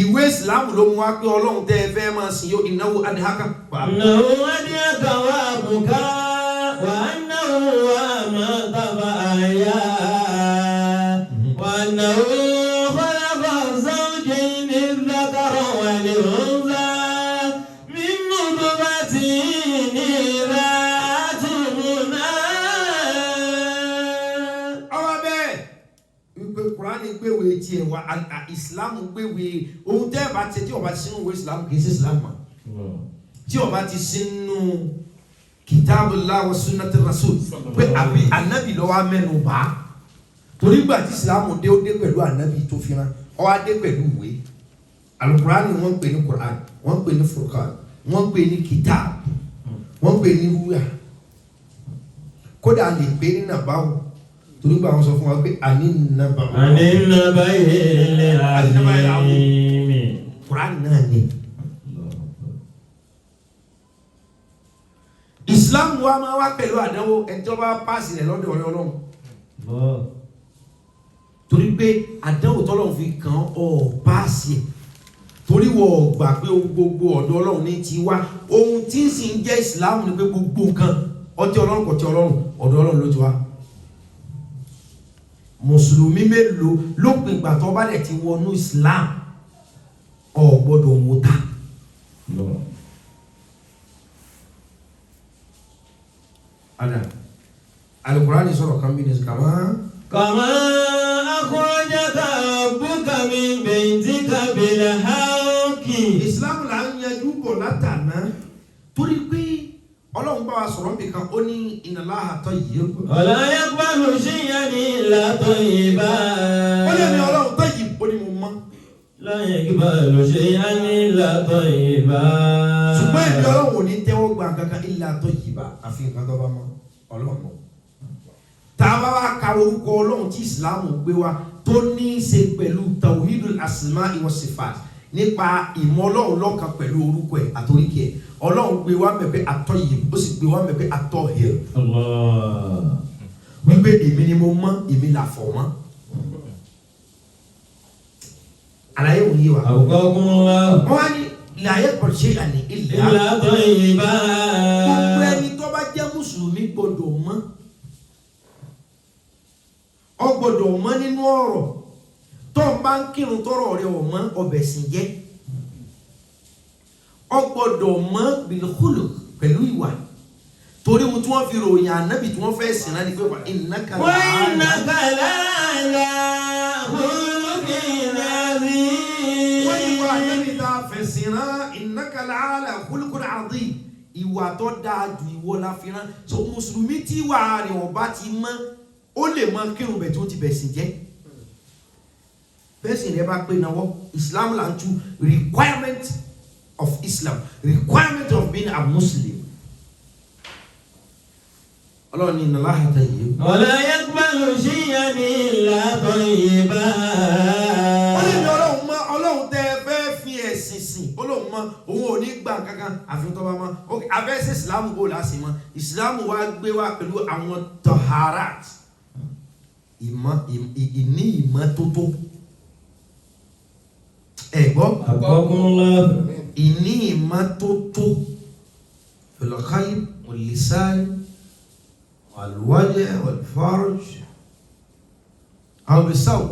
Ìwé Islam ló mú wá pé Ọlọ́run tẹ́ ẹ fẹ́ máa sìn yóò ìnáwó adìhaka. ìnáwó adìhaka wà bùká wà náwó wà máa tàbá àyà wà náwó kọ́lábà sáwùjẹ́ ní ìdákàrọ̀ wà ní ọ̀nzá mímú tó bá ti ní ìrà túnmùnà. Kùránì gbéwé tiẹ̀ wá Islam gbéwé ohun tẹ́ ẹ bá ti tí ó bá ti sínú ìwé Islam kìí ṣe Islam mọ́ tí ó bá ti sínú Kitabullah wa Sunnati Rasul pé àbí anabi lọ́wọ́ mẹ́nu bá torí gbà tí Islam dé ó dé pẹ̀lú anabi tó fi rán ó wá dé pẹ̀lú ìwé Al-Qur'ani wọ́n ń pè ní Qur'an wọ́n ń pè ní Furqan wọ́n ń pè ní Kitab wọ́n ń pè ní Ruya kódà lè pè ní nàbáwò torí gbà wọ́n sọ fún wa pé ànínàbáyé àzímì Kùránì náà ni Islam wa máa wá pẹ̀lú àdánwò ẹjọ́ bá pàṣẹ rẹ̀ lọ́dọ̀ ọ̀rẹ́ Ọlọ́run torí pé àdánwò tọ́lọ́run fi kàn ọ́ pàṣẹ torí wọ́n gbà pé ohun gbogbo ọ̀dọ̀ Ọlọ́run ní ti wá ohun tí ń sì ń jẹ́ Islam ni pé gbogbo nǹkan ọtí Ọlọ́run kò tí Ọlọ́run ọ̀dọ̀ Ọlọ́run ló ti wá mùsùlùmí mélòó lópin ìgbà tó bá dẹ̀ ti wọnú Islam ò gbọ́dọ̀ wòta. Al-Qur'ani sọ̀rọ̀ kan bí ní kàmá. kàmá akhrajaka rabbuka min baytika bil haqqi. Islam là ń yanjú bọ̀ látàná torí pé Ọlọ́run bá wa sọ̀rọ̀ nbìkan ó ní inna Allaha tayyib. wala yaqbalu shay'an illa tayyiban. ó lè ní Ọlọ́run tayyib ó ní mo mọ́. la yaqbalu shay'an illa tayyiban. ṣùgbọ́n ìdí Ọlọ́run ò ní tẹ́wọ́ gbà kankan illa tayyiban àfi nǹkan tó bá mọ́ Ọlọ́run mọ́. tá a bá wá ka orúkọ Ọlọ́run tí Islam gbé wa tó ní í ṣe pẹ̀lú tawhidul asma'i was sifat nípa ìmọ̀ Ọlọ́run lọ́kan pẹ̀lú orúkọ ẹ̀ àtòríkì ẹ̀ Ọlọ́run gbé wá mẹ́pẹ́ at-tayyib ó sì gbé wá mẹ́pẹ́ at-tahhir. wípé èmi ni mo mọ́ èmi là fọ̀ mọ́. àlàyé wò yé wa. àwùkọ́kùn wa. wọ́n á ní láyé pọ̀ṣẹ́ àní ilẹ̀ illa tayyiban. gbogbo ẹni tó bá jẹ́ mùsùlùmí gbọ́dọ̀ mọ́ ọ gbọ́dọ̀ mọ́ nínú ọ̀rọ̀ tó ń bá ń kírun tọrọ rẹ ọ̀ mọ́ ọbẹ̀ sìn jẹ́ ọ gbọ́dọ̀ mọ́ bil-khuluq pẹ̀lú ìwà torí ohun tí wọ́n fi ròyìn ànábì tí wọ́n fẹ́ sìn náà ni pé wà innaka la'ala khuluqin azim. wọ́n ìwà ànábì tá a fẹ́ sìn náà innaka la'ala khuluqin azim ìwà tó dáa ju ìwọ la fi rán so mùsùlùmí tí ìwà rẹ̀ ọba ti mọ́ ó lè mọ kírun bẹ̀ tí ó ti bẹ̀ sìn jẹ́ bẹ́ẹ̀ sì rẹ̀ bá pé náwó Islam là ń tu requirement of Islam, requirement of being a Muslim. Allah ni inna Allaha tayyib. wala yaqbalu shay'an illa tayyiban. Ọlọ́run tẹ́ fẹ́ fi ẹ̀sìn sìn Ọlọ́run mọ́ òun ò ní gbà kankan àfi tó bá mọ́ ok abẹ́sẹ̀ ìsìlámù bò láti mọ́ ìsìlámù wa gbé wa pẹ̀lú àwọn taharat ìní ìmọ́tótó ẹ̀gbọ́ ìní ìmọ́tótó fil qalb wal lisan wal wajh wal farj àwọn ìsáwò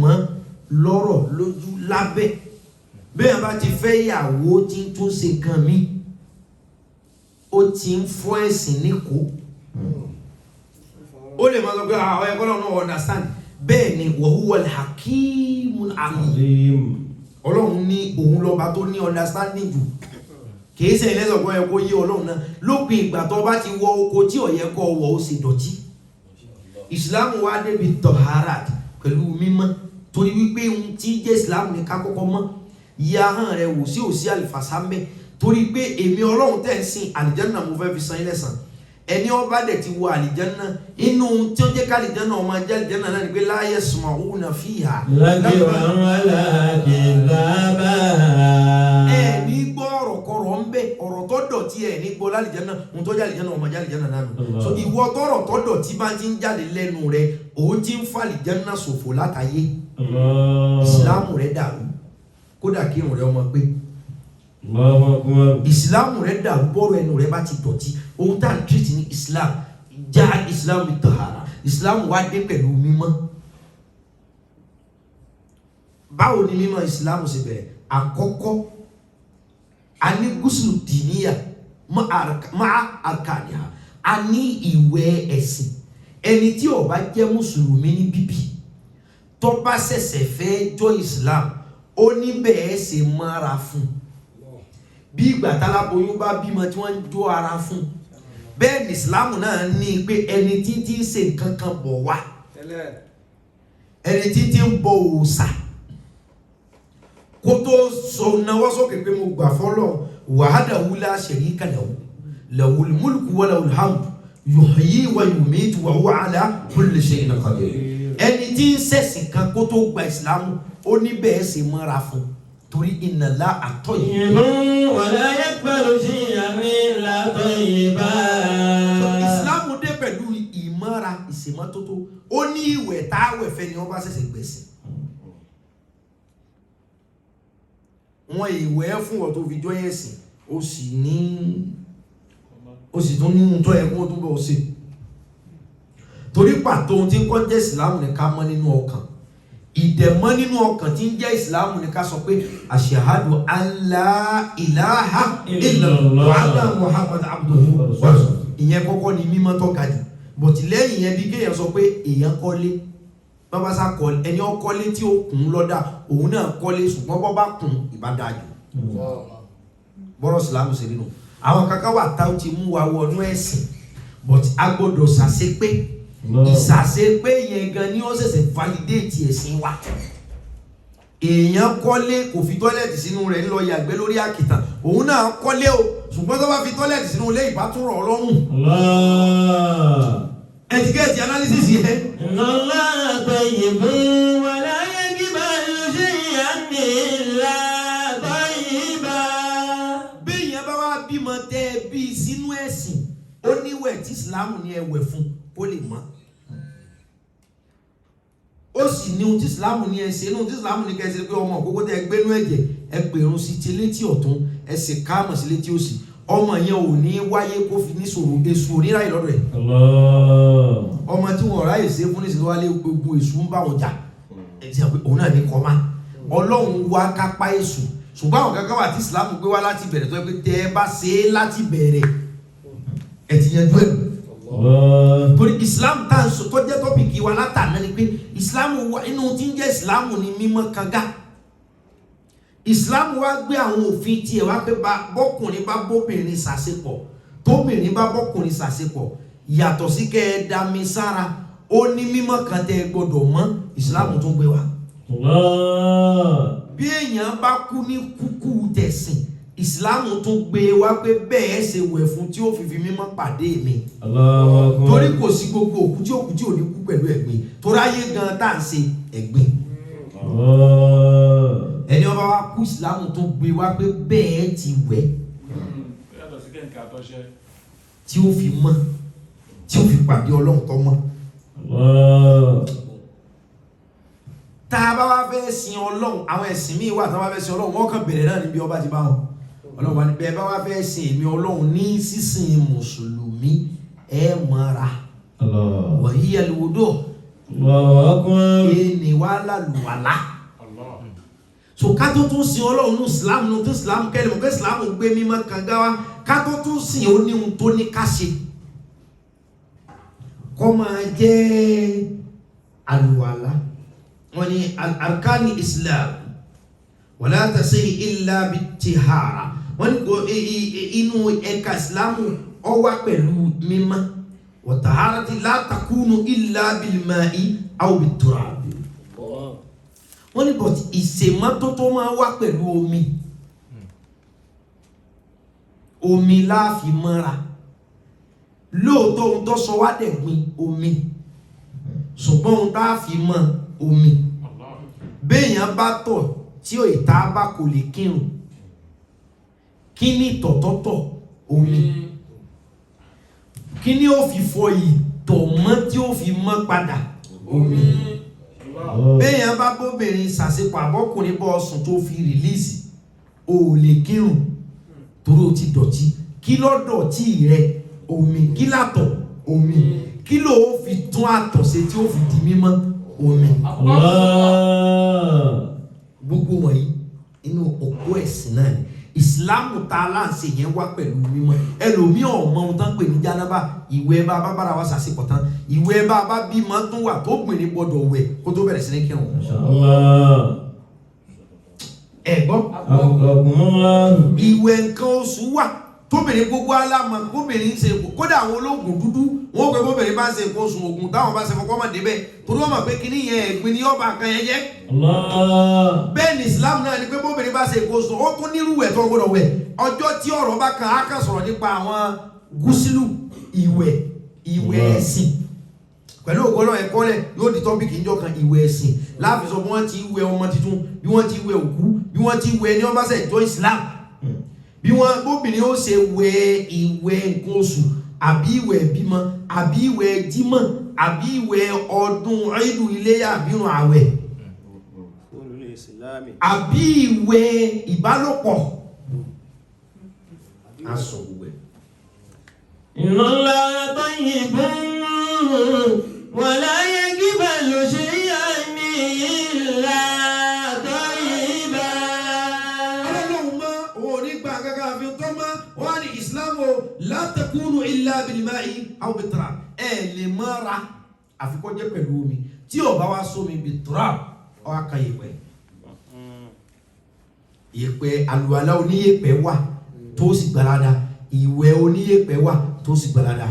mọ́ lọ́rọ̀ lójú lábẹ́ bẹ́ẹ̀ bá ti fẹ́ ìyàwó tí ń tún ṣe kan mí ó ti ń fọ́ ẹ̀sìn níkò ó lè máa sọ pé àwọn ẹ̀kọ́ náà understand bẹ́ẹ̀ ni wa huwa al-hakimul alim ọlọ́run ní òun lọ́ba tó ní understanding jù kìí ṣe ìlẹ́sọ̀kọ́ ẹ̀kọ́ yé ọlọ́run náà lópin ìgbà tó bá ti wọ oko tí ọ̀yẹ́kọ́ wọ̀ ó sì dọ̀tí ìsìlámù wá débi tọ̀hárát pẹ̀lú mímọ́ torí wípé ohun tí jẹ́ ìsìlámù ní ká kọ́kọ́ mọ́ yá hàn rẹ̀ wò sí òsí àlìfàsá mẹ́ torí pé èmi ọlọ́run tẹ́ ń sin àlìjánà mo fẹ́ fi san ilẹ̀ san ẹni ọba dẹ̀ ti wọ àlìjánà inú tí ó jẹ́ ká àlìjánà ọmọ ajá àlìjánà náà ni pé la yasma'una fiha ní gbọ́ ọ̀rọ̀ kọ̀rọ̀ ń bẹ ọ̀rọ̀ tó dọ̀tí ẹ̀ ní gbọ́ lálìjánà ohun tó jẹ́ àlìjánà ọmọ ajá àlìjánà náà nù so ìwọ tọ̀rọ̀ tó dọ̀tí bá ti ń jáde lẹ́nu rẹ̀ òun ti ń fa àlìjánà ṣòfò látàyé ìsìlámù rẹ̀ dàrú kódà kí irun rẹ̀ ọmọ pé ìsìlámù rẹ̀ dàrú bọ́rọ̀ ẹnu rẹ̀ bá ti dọ̀tí ohun tá à ń tírìtì ní ìsìlámù já ìsìlámù bí tọ̀hárà ìsìlámù wá dé pẹ̀lú mímọ́ báwo ni mímọ́ ìsìlámù ṣe bẹ̀rẹ̀ àkọ́kọ́ a ní gúúsùlù dìníyà máa àkàníà a ní ìwẹ̀ ẹ̀sìn ẹni tí ó bá jẹ́ mùsùlùmí ní bíbí tó bá ṣẹ̀ṣẹ̀ fẹ́ jọ ìsìlámù ó ní bẹ́ẹ̀ ṣe mọ́ra fún bí ìgbà táláboyún bá bímọ tí wọ́n ń jó ara fún bẹ́ẹ̀ ní ìsìlámù náà ní pé ẹni tí ń ṣe nǹkan kan bọ̀ wá ẹni tí ń bọ òòṣà kó tó sọ náwó sókè pé mo gbà fọ́lọ́ wahdahu la sharika lahu lahul mulku wa lahul hamdu yuhyi wa yumitu wa huwa ala kulli shay'in qadir ẹni tí ń ṣẹ̀sìn kan kó tó gba ìsìlámù ó ní bẹ́ẹ̀ ṣe mọ́ra fún torí inna Allaha tayyibun wa la yaqbalu shay'an illa tayyiban. ìsìlámù dé pẹ̀lú ìmọ́ra ìṣèmọ́tótó ó ní ìwẹ̀ táwẹ̀ fẹ́ ni wọ́n bá ṣẹ̀ṣẹ̀ gbẹ̀sìn wọn ìwẹ̀ fún ọ tó fi jọ ẹ̀sìn ó sì tún ní ohun tó ẹ̀kún tó bọ̀ sí torí pàtó ohun tí ń kọ́ jẹ́ ìsìlámù ní ká mọ́ nínú ọkàn ìdẹ̀mọ́ nínú ọkàn tí ń jẹ́ ìsìlámù ní ká sọ pé ashhadu an la ilaha illallah wa anna muhammadan abduhu wa rasuluhu ìyẹn kọ́kọ́ ni mímọ́ tó ga jù bọ̀tí lẹ́yìn yẹn bí kéèyàn sọ pé èèyàn kọ́lé bàbá sá kọ́ ẹni ó kọ́lé tí ó kùn lọ́dà òun náà kọ́lé ṣùgbọ́n bọ́ bá kùn ìbádájú bọ́rọ̀ ìsìlámù sí nínú àwọn kankan wà tá ó ti mú wa wọnú ẹ̀sìn but a gbọ́dọ̀ ṣàṣepé ìṣàṣepé yẹn gan ni ó ṣẹ̀ṣẹ̀ validate ẹ̀sìn wa èèyàn kọ́lé kò fi tọ́lẹ̀tì sínú rẹ̀ ńlọ yàgbẹ́ lórí àkìtàn òun náà kọ́lé o ṣùgbọ́n tó bá fi tọ́lẹ̀tì sínú ilé ìbátúrọ̀ ọlọ́run ẹ̀tíkẹ́ẹ̀tì analysis yẹn. Allaha tayyibun wa la yaqbalu shay'an illa tayyiban. bí èèyàn bá wá bímọ tẹ́ ẹ bí sínú ẹ̀sìn ó níwẹ̀ tí ìsìlámù ní ẹwẹ̀ fún ó lè mọ́ ó sì ní ohun tí ìsìlámù ní ẹ ṣe ní ohun tí ìsìlámù ní kẹsì pé ọmọ òkókó tẹ gbénú ẹ̀jẹ̀ ẹ pèrún sí ti létí ọ̀tún ẹ sì káàmọ̀ sí létí òsì ọmọ yẹn ò ní wáyé kó fi ní sòrò èṣù oníráyè lọ́dọ̀ ẹ̀ ọmọ tí wọ́n ráyè ṣe fún nísìnyí wálé gbogbo èṣù ń bá wọn jà òun náà ní kọ́má ọlọ́run wá kápá èṣù ṣùgbọ́n àwọn kankan wà tí ìsìlámù gbé wá láti bẹ̀rẹ̀ tó yẹ pé tẹ́ ẹ bá ṣe é láti bẹ̀rẹ̀ ẹ ti yanjú ẹ̀ torí ìsìlámù tá à ń sọ tó jẹ́ tọ́pìkì wa látàná ni pé ìsìlámù wa inú tí ń jẹ́ ìsìlámù ni mímọ́ kanga ìsìlámù wa gbé àwọn òfin tiẹ̀ wá pé bọ́kùnrin bá bóbìnrin ṣàṣepọ̀ tóbìnrin bá bọ́kùnrin ṣàṣepọ̀ yàtọ̀ sí kẹ́ ẹ dami sára ó ní mímọ́ kan tẹ́ ẹ gbọ́dọ̀ mọ́ ìsìlámù tó gbé wa. bí èèyàn bá kú ní kúkú tẹ̀sìn ìsìlámù tó gbé wá pé bẹ́ẹ̀ ṣe wẹ̀ fún tí ó fi fi mímọ́ pàdé mi torí kò sí gbogbo òkú tí ò ní kú pẹ̀lú ẹ̀gbin torí ayé gan tá à ń ṣe ẹ̀gbin ẹni ọba wa kú ìsìlámù tó gbé wá pé bẹ́ẹ̀ ti wẹ̀ tí ó fi mọ́ tí ó fi pàdé ọlọ́run tó mọ́. tá a bá wá fẹ́ sin ọlọ́run àwọn ẹ̀sìn míì wà tá a bá fẹ́ sin ọlọ́run wọ́n kàn bẹ̀rẹ̀ náà níbi ọba ti bá wọn ọlọ́run wà ní bẹ́ẹ̀ bá wá fẹ́ sin èmi ọlọ́run ní sísìn mùsùlùmí ẹ mọ́ra wọ̀nyí ẹlòwòdò ẹni wà lálùwàlá so ká tó tún sin ọlọ́run ní islam ní tó islam kẹ́lẹ̀ mọ̀ pé islam gbé mímọ́ kànga wa ká tó tún sin ó ní ohun tó ní ká ṣe kọ́ máa jẹ́ àlùwàlá wọ́n ní arkani islam wala tasihi illa bitihara wọ́n ní kò inú ẹ̀ka islamu ó wà pẹ̀lú mímọ́ wa taharati la takunu illa bilma'i aw bitturab wọ́n ní but ìṣèmọ́tótó máa wà pẹ̀lú omi láàfin mọ́ra lóòótọ́ ohun tó sọ wá dẹ̀gbin omi ṣùgbọ́n ohun tá a fi mọ́ omi béèyàn bá tọ̀ tí ò ìta bá kò lè kírun kí ni tọ̀tọ̀tọ̀ omi kí ni ó fi fọ ìtọ̀ mọ́ tí ó fi mọ́ padà omi béèyàn bá bóbìnrin ṣàṣepọ̀ àbọ́kùnrin bọ́ ọsùn tó fi rìlíìsì ò lè kírun torí ó ti dọ̀tí kí ló dọ̀tí rẹ omi kí látọ̀ omi kí ló fi tún àtọ̀ ṣe tí ó fi di mímọ́ omi. Gbogbo wọ̀nyí inú òpó ẹ̀sìn náà ni ìsìláàmù tá a láǹṣe yẹn wá pẹ̀lú mímọ́ ẹlòmíì ọ̀mọ ohun tán pè ní jánábà ìwẹ̀ bá bá bára wa ṣàṣepọ̀ tán ìwẹ̀ bá bá bímọ tún wà tó gbìn ní gbọdọ̀ wẹ̀ kó tó bẹ̀rẹ̀ sí ní kírun. ẹ gbọ́ ìwẹ̀ nǹkan oṣù wà tóbìnrin gbogbo alámọ̀ kóbìnrin ṣe kódà àwọn ológun dúdú wọn pé bóbìnrin bá ń ṣe nǹkan oṣù ogun táwọn bá ṣe fọkọ́ mọ̀ débẹ̀ torí wọ́n mọ̀ pé kíní yẹn ẹ̀gbin ni ọba kan yẹn jẹ́. bẹ́ẹ̀ ni Islam náà ni pé bóbìnrin bá ṣe nǹkan oṣù ó tún nírú ẹ̀ tó gbọdọ̀ wẹ̀ ọjọ́ tí ọ̀rọ̀ bá kan á kàn sọ̀rọ̀ nípa àwọn gúúsílù ìwẹ̀ ẹ̀sìn pẹ̀lú ògbọ́nà ẹ̀kọ́ rẹ̀ yóò di tọ́pìkì ìjọ kan ìwẹ̀ ẹ̀sìn láàfin sọ bí wọ́n ti wẹ̀ ọmọ tuntun bí wọ́n ti wẹ̀ òkú bí wọ́n ti wẹ̀ ní ọba ṣe ìjọ Islam bí wọ́n bóbìnrin ó ṣe wẹ̀ ìwẹ̀ nǹkan oṣù àbí ìwẹ̀ ìbímọ àbí ìwẹ̀ jímọ̀ àbí ìwẹ̀ ọdún ìdù iléyá àbí ìrun àwẹ̀ àbí ìwẹ̀ ìbálòpọ̀ aṣọ ìwẹ̀. Inna tayyibun wa la yaqbalu shay'an illa la takunu illa bilma'i aw biturab ẹ lè mọ́ra àfikọ́ jẹ́ pẹ̀lú omi tí ó bá wá sómi biturab ọ aka yẹ̀pẹ̀ yẹ̀pẹ̀ àlùwàlá oníyẹ̀pẹ̀ wà tó sì gbalada ìwẹ̀ oníyẹ̀pẹ̀ wà tó sì gbalada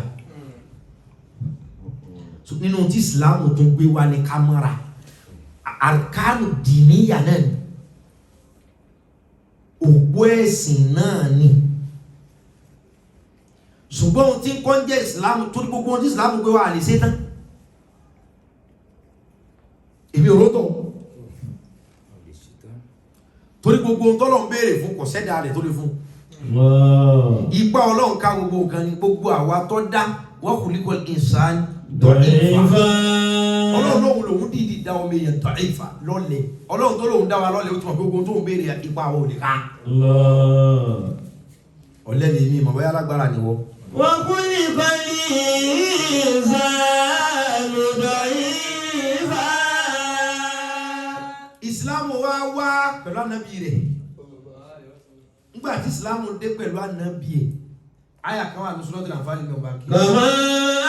nínú tí Islam tó gbé wá ní ká mọ́ra arkanu dìníyà náà ni òpó ẹ̀sìn náà ni ṣùgbọ́n ohun tí ń kọ́ ń jẹ́ ìsìlámù tó ní gbogbo ohun tí ìsìlámù gbé wà lè ṣe tán èmi òrótọ̀ torí gbogbo ohun tọ́lọ̀ ń béèrè fún kò sẹ́dá rẹ̀ tó lè fún ipa ọlọ́run ká gbogbo nǹkan ní gbogbo àwa tó dá wọ́n kò ní kọ́ ìsàn dọ̀ífà ọlọ́run lóhun lòun dìídì dá omi èèyàn dọ̀ífà lọ́lẹ̀ ọlọ́run tó lóhun dá wa lọ́lẹ̀ ó ti mọ̀ gbogbo tó ń béèrè ipa àwọn òní ká ọ̀lẹ́ni mi mọ̀ bóyá lágbára ni wọ́n. وخلق الإنسان ضعيفا. Ìsìlámù wá pẹ̀lú ànábì rẹ̀ nígbà tí ìsìlámù dé pẹ̀lú ànábì ẹ̀ àyà kan wà ní Suratul Anfal ní ọba kí. كما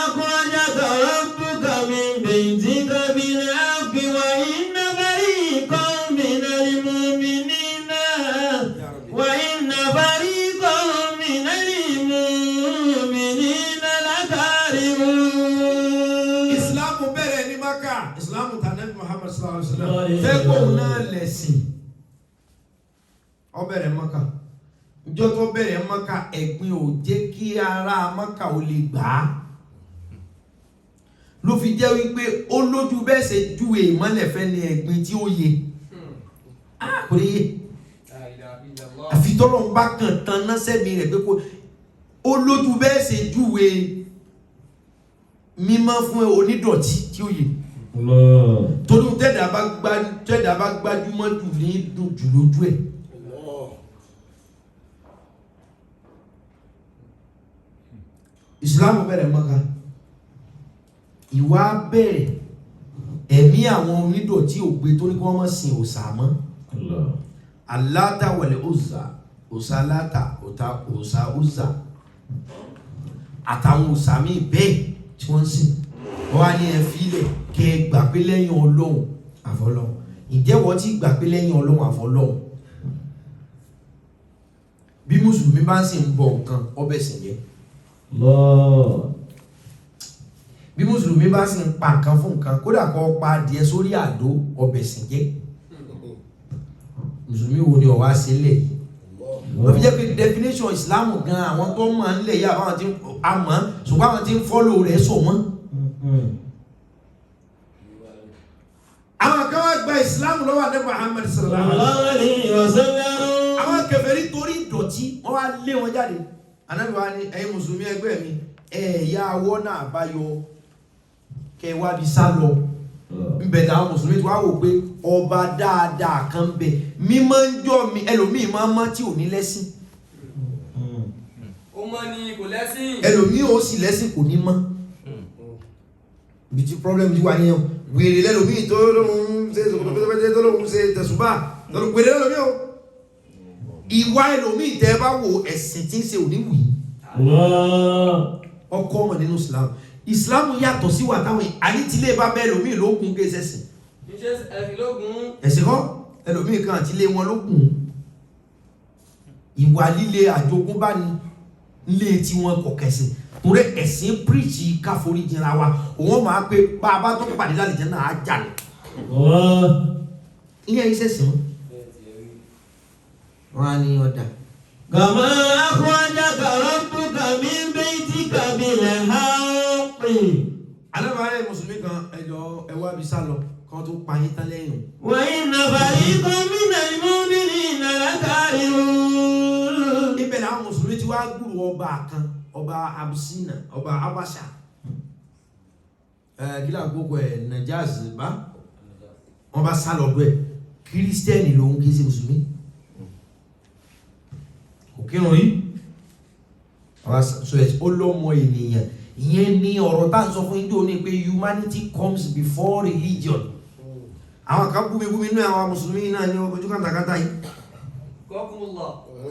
أخرجك ربك من بيتك بالحق وإن فريقا من المؤمنين وإن فريقا من المؤمنين لكارهون. Ìsìlámù bẹ̀rẹ̀ ní Mákà ìsìlámù tànàbí Muhammad sallallahu alaihi wasallam fẹ́kọ̀ọ́ náà lẹ̀sìn ó bẹ̀rẹ̀ Mákà ìjọ tó bẹ̀rẹ̀ Mákà ẹ̀gbin ò jẹ́ kí ará Mákà ò lè gbà á ló fi jẹ́ wípé ó lójú bẹ́ẹ̀ ṣe júwe ìmọ́lẹ̀ fẹ́ ní ẹ̀gbin tí ó yẹ kò lè yé àfi tọ́lọ́run bá kàn tán náà sẹ́mi rẹ̀ pé kó ó lójú bẹ́ẹ̀ ṣe júwe mímọ́ fún onídọ̀tí tí ó yẹ torí tẹ́dà bá gbájúmọ́ jù ní dùn jù lójú ẹ̀. ìsìlámù bẹ̀rẹ̀ Mákà ìwà bẹ̀rẹ̀ ẹ̀mí àwọn onídọ̀tí ògbé tó ní kí wọ́n má sin òòṣà mọ́ Aláta wẹ̀lẹ̀ òòṣà Láta òòṣà Uzza àtàwọn òòṣà míì bẹ́ẹ̀ tí wọ́n ń sìn wọ́n wá ní ẹ fílẹ̀ kẹ́ ẹ gbà pé lẹ́yìn Ọlọ́run àfọlọ́run ìjẹ́wọ́ tí gbà pé lẹ́yìn Ọlọ́run àfọlọ́run bí mùsùlùmí bá ń sìn bọ nǹkan ọbẹ̀ sìn jẹ́ bí mùsùlùmí bá sì ń pa nǹkan fún nǹkan kódà kó pa adìẹ sórí àdó ọbẹ̀ sìn jẹ́ mùsùlùmí wo ni ọ̀wá sílẹ̀ wọ́n fi jẹ́ pé definition Islam gan àwọn tó mọ̀ ń lẹ̀ yá àwọn tí a mọ̀ ṣùgbọ́n àwọn tí ń fọ́lò rẹ̀ sọ wọ́n. àwọn kan wá gba Islam lọ́wọ́ Ànábì Muhammad sallallahu alaihi wasallam àwọn kèfèrí torí ìdọ̀tí wọ́n wá lé wọn jáde. Ànábì wa ní ẹ̀yin mùsùlùmí ẹgbẹ́ mi ẹ̀yà awọ́ náà bá yọ kẹwàá bí sá lọ nbẹ̀dẹ̀ àwọn mùsùlùmí tí wọ́n wò pé ọba dáadáa kan bẹ̀ mímọ́ ń jọ mi ẹlòmíì máa mọ́ tí ò ní lẹ́sìn ó mọ́ ni kò lẹ́sìn ẹlòmíì ó sì lẹ́sìn kò ní mọ́ bí tí problem ti wà ní ẹ̀ wèrè lẹ́lòmíì tó lóhun ṣe ṣòkòtò tó lóhun ṣe tẹ̀sùbà wèrè lẹ́lòmíì o ìwà ẹlòmíì tẹ́ bá wo ẹ̀sìn tí ń ṣe òníwì ọkọ ọmọ nínú Islam yàtọ̀ sí wà táwọn ànítílé bá bẹ́ ẹlòmíì lókun gé sẹ́sìn ẹ̀sìn kọ́ ẹlòmíì kan àtílé wọn lókun ìwà líle àjogúnbá ni nílé tí wọ́n kọ̀kẹ́sìn torí ẹ̀sìn píríṣì káforí jìnra wa òun máa pé bá a bá tó pàdé lálẹ́ náà á jà ní ìyẹn iṣẹ́ sí wọn á ní ọ̀dà. Kama akhrajaka rabbuka min baytika bil haqqi. alábàárẹ̀ mùsùlùmí kan ẹjọ́ ẹwà bí sálọ kan tó payín tán lẹ́yìn. Wa inna fariqan minal mu'minina lakarihun. ibẹ̀ làwọn mùsùlùmí ti wá gbúrò ọba kan ọba Abisina ọba Abasha gíla gbogbo ẹ̀ Najaz bá wọn bá sálọ ọdún ẹ̀ kírísítẹ́nì lòun kì í ṣe mùsùlùmí òkèrún yìí ó lọ́mọ ènìyàn ìyẹn ní ọ̀rọ̀ tá ń sọ fún India ní pé humanity comes before religion àwọn kan búmi inú àwọn mùsùlùmí náà ní ojú kàntàkàntà yìí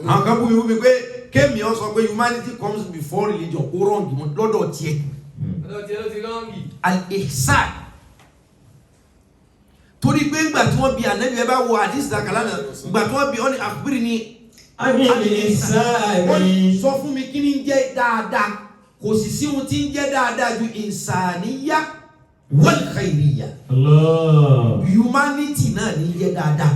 àwọn kan búmi pé kéèmì ọ sọ pé humanity comes before religion ó rọ́ǹgì lọ́dọ̀ tiẹ̀ al-ihsan torí pé ìgbà tí wọ́n bí Ànábì ẹ bá wo àdìsí dàkàlà náà ìgbà tí wọ́n bí ọ́ ní àkùbírì ní sọ fún mi kí ni ń jẹ́ dáadáa kò sì sí ohun tí ń jẹ́ dáadáa ju ìsàníyá wal khairiyya humanity náà ní jẹ́ dáadáa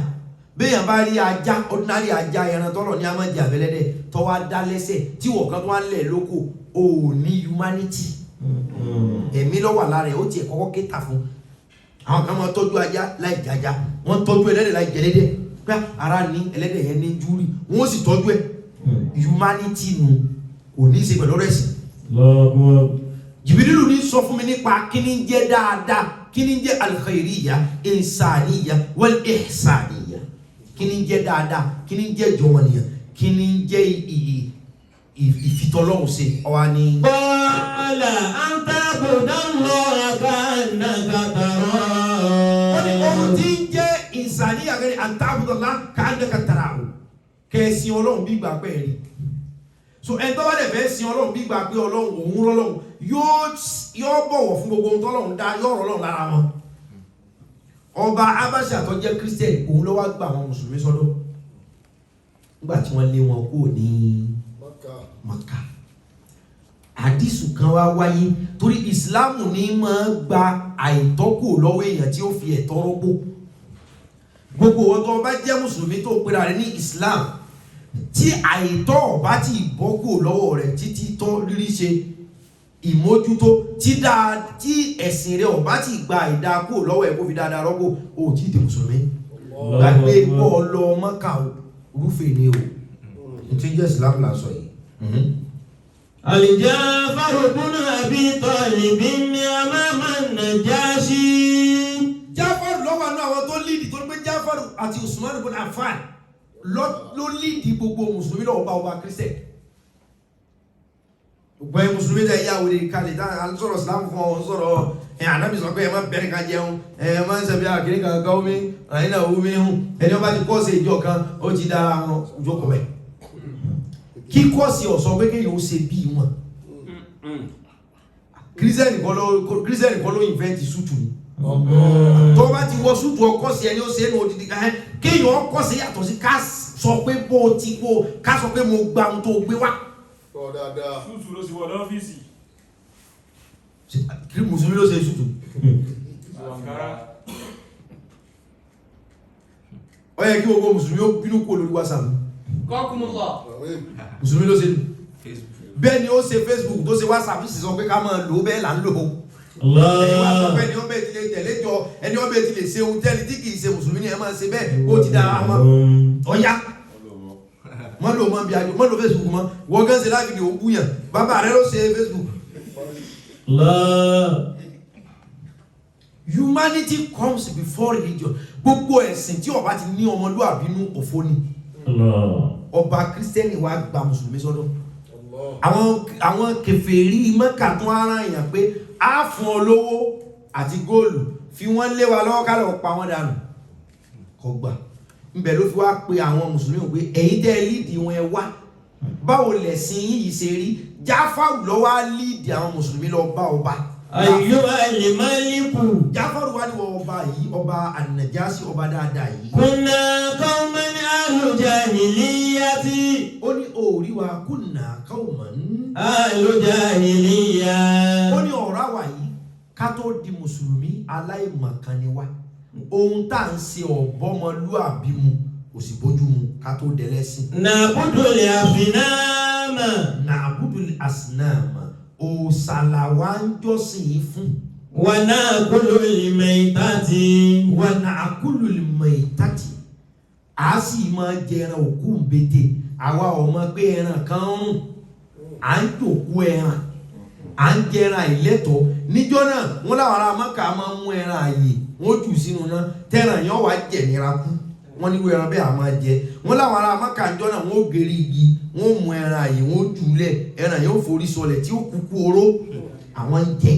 béèyàn bá rí ajá ordinary ajá ẹran tọ́lọ̀ ní amájì àbẹ́lẹ́dẹ́ tọ́wá dá lẹ́sẹ̀ tí wọ́n kan tó wá ń lẹ̀ lóko ò ní humanity ẹ̀mí lọ́wọ́ lára ẹ̀ ó tiẹ̀ kọ́kọ́ kéta fún àwọn kan máa tọ́jú ajá láì jájá wọ́n tọ́jú ẹlẹ́dẹ̀ láì jẹ́lẹ́dẹ̀ pé ara ní ẹlẹ́dẹ̀ yẹn ní júrì wọ́n sì tọ́jú ẹ̀ humanity nù kò ní í ṣe pẹ̀lú ọ̀rọ̀ ẹ̀sìn. Jìbìrìlù ní sọ fún mi nípa kíní jẹ́ dáadáa kíní jẹ́ al-khairiyya insaniyya wal ihsaniyya kíní jẹ́ dáadáa kíní jẹ́ jọmọnìyàn kíní jẹ́ ìfitọ́lọ́hùn sí ọwá ní. Qala an ta'budallaha ka'annaka tarahu. wọ́n ní ohun tí ń jẹ́ insaniyya gẹ́gẹ́ an ta'budallaha ka'annaka tarahu kẹ́ẹ̀sì ọlọ́run bí gbà pẹ́ rí so ẹni tó bá dẹ̀ fẹ́ sin ọlọ́run bí gbà pé ọlọ́run òun rọ́lọ́run yóò bọ̀wọ̀ fún gbogbo ohun tọ́lọ́run dá yóò rọ́lọ́run lára wọn. ọba Abasha tó jẹ́ Christian òun ló wá gba àwọn mùsùlùmí sọ́dọ̀ nígbà tí wọ́n lé wọn kúrò ní Maka. àdìsù kan wá wáyé torí ìsìláàmù ní máa gba àìtọ́kù lọ́wọ́ èèyàn tí ó fi ẹ̀tọ́ rọ́pò gbogbo wọn tó bá jẹ́ mùsùlùmí tó pera rẹ̀ ní Islam tí àìtọ́ ọ̀bá ti bọ́kù lọ́wọ́ rẹ̀ títí tó rírí ṣe ìmójútó tí ẹ̀sìn rẹ̀ ọ̀bá ti gba ìdákù lọ́wọ́ ẹ̀ kó fi dáadáa rọ́pò ó tí di mùsùlùmí gbàgbé bọ́ọ̀lù Mọ́kà rúfè ni o tí ń jẹ́ Islam là sọ yìí. Al-Ja'far ibn Abi Talib amama an-Najashi. Ja'far ló wà ní àwọn tó líìdì tó gbé Ja'far àti Usman ibn Affan ló líìdì gbogbo mùsùlùmí lọ́wọ́ bá ọba kírísẹ̀. gbogbo mùsùlùmí tẹ̀ yá wòlé kalẹ̀ tá à ń sọ̀rọ̀ Islam fún ọ sọ̀rọ̀ Ànábì sọ pé ẹ má bẹ̀rẹ̀ ká jẹun ẹ má ń sẹ́bi àkíní kan gáwó mi àyínà owó mi hùn ẹni ọba ti kọ́ọ̀sì ìjọ kan ó ti dára wọn jókòó bẹ́ẹ̀. kí kọ́ọ̀sì ọ̀sọ́ pé kéèyàn ó ṣe bí wọn. kírísẹ́nì kan ló inventi sútù ni. tó bá ti wọ sútù ọkọ́sì ẹni ó ṣe é ní odidi ká kéèyàn ọkọ́sì yàtọ̀ sí ká sọ pé bó ti kó ká sọ pé mo gba ohun tó gbé wá. Sútù ló sì wọ lọ́fíìsì. Kí mùsùlùmí ló ṣe sútù? Ó yẹ kí gbogbo mùsùlùmí ó bínú kó lórí WhatsApp. Kọ́kùnmùlọ. Mùsùlùmí ló ṣe bẹ́ẹ̀ ni ó ṣe Facebook tó ṣe WhatsApp sì sọ pé ká máa lò ó bẹ́ẹ̀ là ń lò ó. Ẹni ọbẹ̀ ti lè tẹ̀lé jọ ẹni ọbẹ̀ ti lè ṣe ohun tẹ́lẹ̀ tí kìí ṣe mùsùlùmí ni ẹ máa ṣe bẹ́ẹ̀ ó ti dára wọn. Ọ̀ya mọ́ lò mọ́ bí ajọ mọ́ lò Facebook mọ́ wọ́n gán ṣe láti di òkú yàn bàbá rẹ ló ṣe Facebook. Humanity comes before religion. Gbogbo ẹ̀sìn tí ó bá ti ní ọmọlúwàbí nínú òfò ni. Ọba Kristẹni wa gba mùsùlùmí sọ́dọ̀. Àwọn kèfèrí Mẹ́kà tún ara èèyàn pé a fún ọ lówó àti góòlù fi wọ́n lé wa lọ́wọ́ ká lọ pa wọ́n dànù. Kò gbà. Ńbẹ̀ ló fi wá pé àwọn mùsùlùmí pé ẹ̀yin tẹ́ líìdì wọn ẹ wá. Báwo lẹ̀sìn yìí ṣe rí? Jáfàrù ló wá líìdì àwọn mùsùlùmí lọ bá ọba. Ayyuha al-maliku. Jáfàrù wá ní ọba yìí, ọba An-Najashi, ọba dáadáa yìí. Kunna qawman ahlu jahiliyyati. Ó ní òòrí wa kunna qawman ahlu jahiliyya. Ó ní ọ̀rá wa yìí ká tó di mùsùlùmí aláìmọ̀kan ni wá. Ohun tá à ń ṣe ọ̀bọ́mọlúàbí mu kò sì bójú mu ká tó dẹlẹ́sìn. Na'budul asnama. Na'budul asnama. Òòṣà wa ń jọ́sìn fún. Wa na'kulul maytati. Wa na'kulul maytati. A sì máa jẹran òkú mbete. Àwa ọmọ pé ẹran kan rùn. À ń jòkó ẹran. À ń jẹran ìlẹ́tọ̀. Níjọ́ náà wọ́n láwọn ará Mọ́kà máa ń mú ẹran àyè. Wọ́n jù sínú náà. Tẹ́ran yẹn wá jẹ̀ nira kú. Wọ́n ní ẹran bẹ́ẹ̀ a máa jẹ. Wọ́n láwọn ará Mọ́kà níjọ́ náà wọ́n ó gèrè igi. Wọ́n mú ẹran àyè wọ́n jùlẹ̀ ẹran yóò forí sọlẹ̀ tí ó kúkú oró àwọn ń jẹ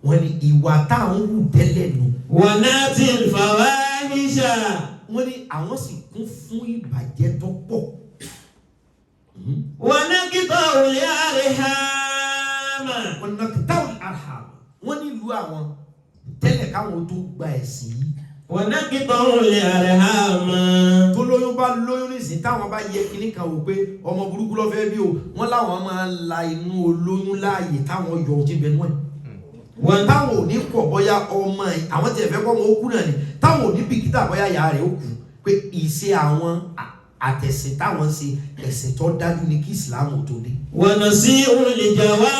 wọ́n ní ìwà táwọn wù tẹ́lẹ̀ nù. Wa natil fawahisha. Wọ́n ní àwọn sì kún fún ìbàjẹ́ tó pọ̀. Wa naqta'ul arham. Wa naqta'ul arham. Wọ́n nílùú àwọn tẹ́lẹ̀ káwọn tó gba ẹ̀sìn yìí. Wa naqta'ul arham. Tó lóyún bá lóyún nísìnyí táwọn bá yẹ kíní kan wò pé ọmọ burúkú ló fẹ́ bí o wọ́n láwọn máa ń la inú olóyún láàyè táwọn yọ ojú ibẹ̀ nú ẹ̀. Wọ́n táwọn ò ní pọ̀ bọ́yá ọmọ ẹ̀ àwọn tí ẹ̀ fẹ́ kọ́ ọmọ ó kú náà ni táwọn ò ní bìkítà bọ́yá ìyá rẹ̀ ó kú pé ìṣe àwọn àtẹ̀sìn táwọn ṣe ẹ̀sìn tó dájú ni kí ìsìlámù tó dé. Wa nasi'ul jawar.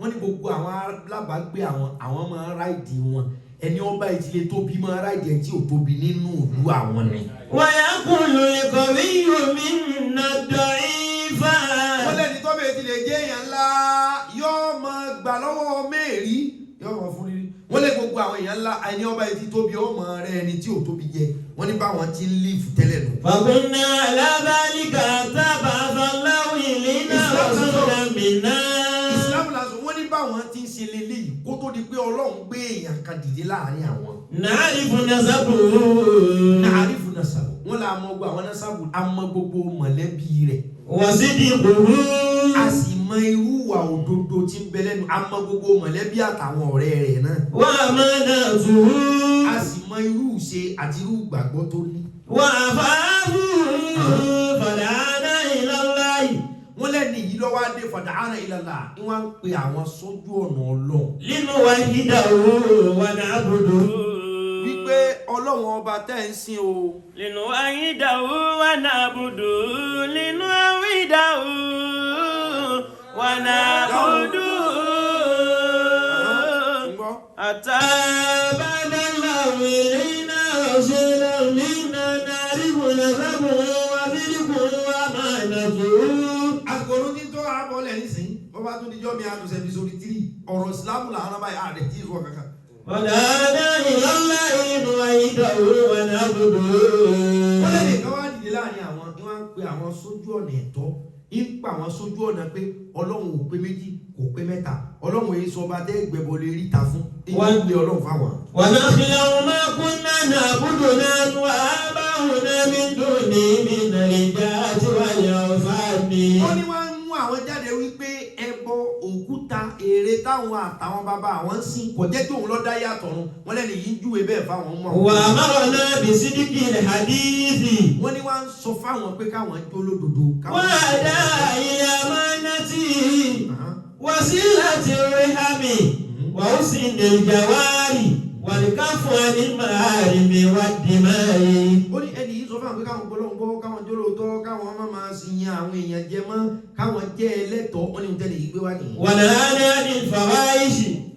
Wọ́n ní gbogbo àwọn alábàágbé àwọn máa ń ráìdì wọn ẹni ọba ìdílé tóbi máa ráìdì ẹ̀ tí ò tóbi nínú ìlú àwọn ni. Wa yaqulu al-qawiyyu minna ad-da'ifa. Wọ́n lẹ́ni tó bẹ̀rẹ̀ ti lè jẹ́ èèyàn ńlá yóò máa gbà lọ́wọ́ mẹ́rí yóò máa fún rírí. Wọ́n lé gbogbo àwọn èèyàn ńlá ẹni ọba ìdí tóbi ó máa rẹ ẹni tí ò tóbi jẹ wọ́n ní báwọn ti ń lífù tẹ́lẹ̀ nù. Fakunna ala dhalika tab'atha Allahu ilayna rasulan minna. Ìsìlámù lásán wọ́n ní báwọn ti ń ṣe lélẹ́yìí kó tó di pé Ọlọ́run gbé èèyàn kan dìde láàrin àwọn. Na'rifu nasabuhu. Na'rifu nasabuhu. Wọ́n là mọ gbogbo àwọn nasabu a mọ gbogbo mọ̀lẹ́bí rẹ̀. Wa sidquhu. A sì mọ irú ìwà òdodo tí ń bẹ lẹ́nu a mọ gbogbo mọ̀lẹ́bí àtàwọn ọ̀rẹ́ rẹ̀ náà. Wa amanatuhu. A sì mọ irú ìṣe àti irú ìgbàgbọ́ tó ní. Wa afahu. Fada'ana ila Allah. Wọ́n lẹ́ni yìí lọ́wọ́ adé fada'ana ila Allah ni wọ́n ń pe àwọn sójú ọ̀nà Ọlọ́run. Linuwahhidahu wa na'buduhu. Wípé Ọlọ́run ọba tẹ́ ń sìn o. Linuwahhidahu wa na'buduhu. Linuwahhidahu wa na'buduhu. Hatta ba'atha Allahu ilayna rasulan zuhur. àsìkò ọdún tí ń tọ́ àbọ̀lẹ̀ nísìnyí wọ́n bá tún níjọ́ mi àdùsẹ̀ episode 3 ọ̀rọ̀ ìsìlámù làwọn náà báyìí àdẹ̀ tí ìṣòro kankan. ودعانا إلى الله نوحده ونعبده. wọ́n lè nìkan wá dìde láàrin àwọn ni wọ́n á pe àwọn sójú ọ̀nà ẹ̀tọ́ ń pa àwọn sójú ọ̀nà pé ọlọ́run ò pé méjì kò pé mẹ́ta ọlọ́run èyí sọ bá tẹ́ gbẹ̀bọ̀ lè rí ta fún ìwọ́n gbé ọlọ́run fáwọn. ونخلع ما كنا نعبد نحن وآباؤنا من دونه من الرجال والأوثان. wọ́n ní wọ́n ń mú àwọn jáde wípé ẹbọ òkúta ère táwọn àtàwọn bàbá àwọn ń sìn kò jẹ́ kí òun lọ́ọ́ dá yàtọ̀ run wọ́n lẹ́nu yìí ń júwe bẹ́ẹ̀ fáwọn mọ́. وأمرنا بصدق الحديث. wọ́n ní wọ́n ń sọ fáwọn pé káwọn jó lódodo. وأدى إلى أمانته وصلة الرحم وحسن الجوار والكف عن المحارم والدماء. ó ní ẹni yìí sọ fún àwọn pé káwọn gbọ́lọ́ngbọ́ káwọn jólóòtọ́ káwọn má máa sin àwọn èèyàn jẹ mọ́ káwọn jẹ́ ẹlẹ́tọ̀ọ́ wọ́n ní ohun tẹ́lẹ̀ yìí gbé wá nìyí. ونهانا عن الفواحش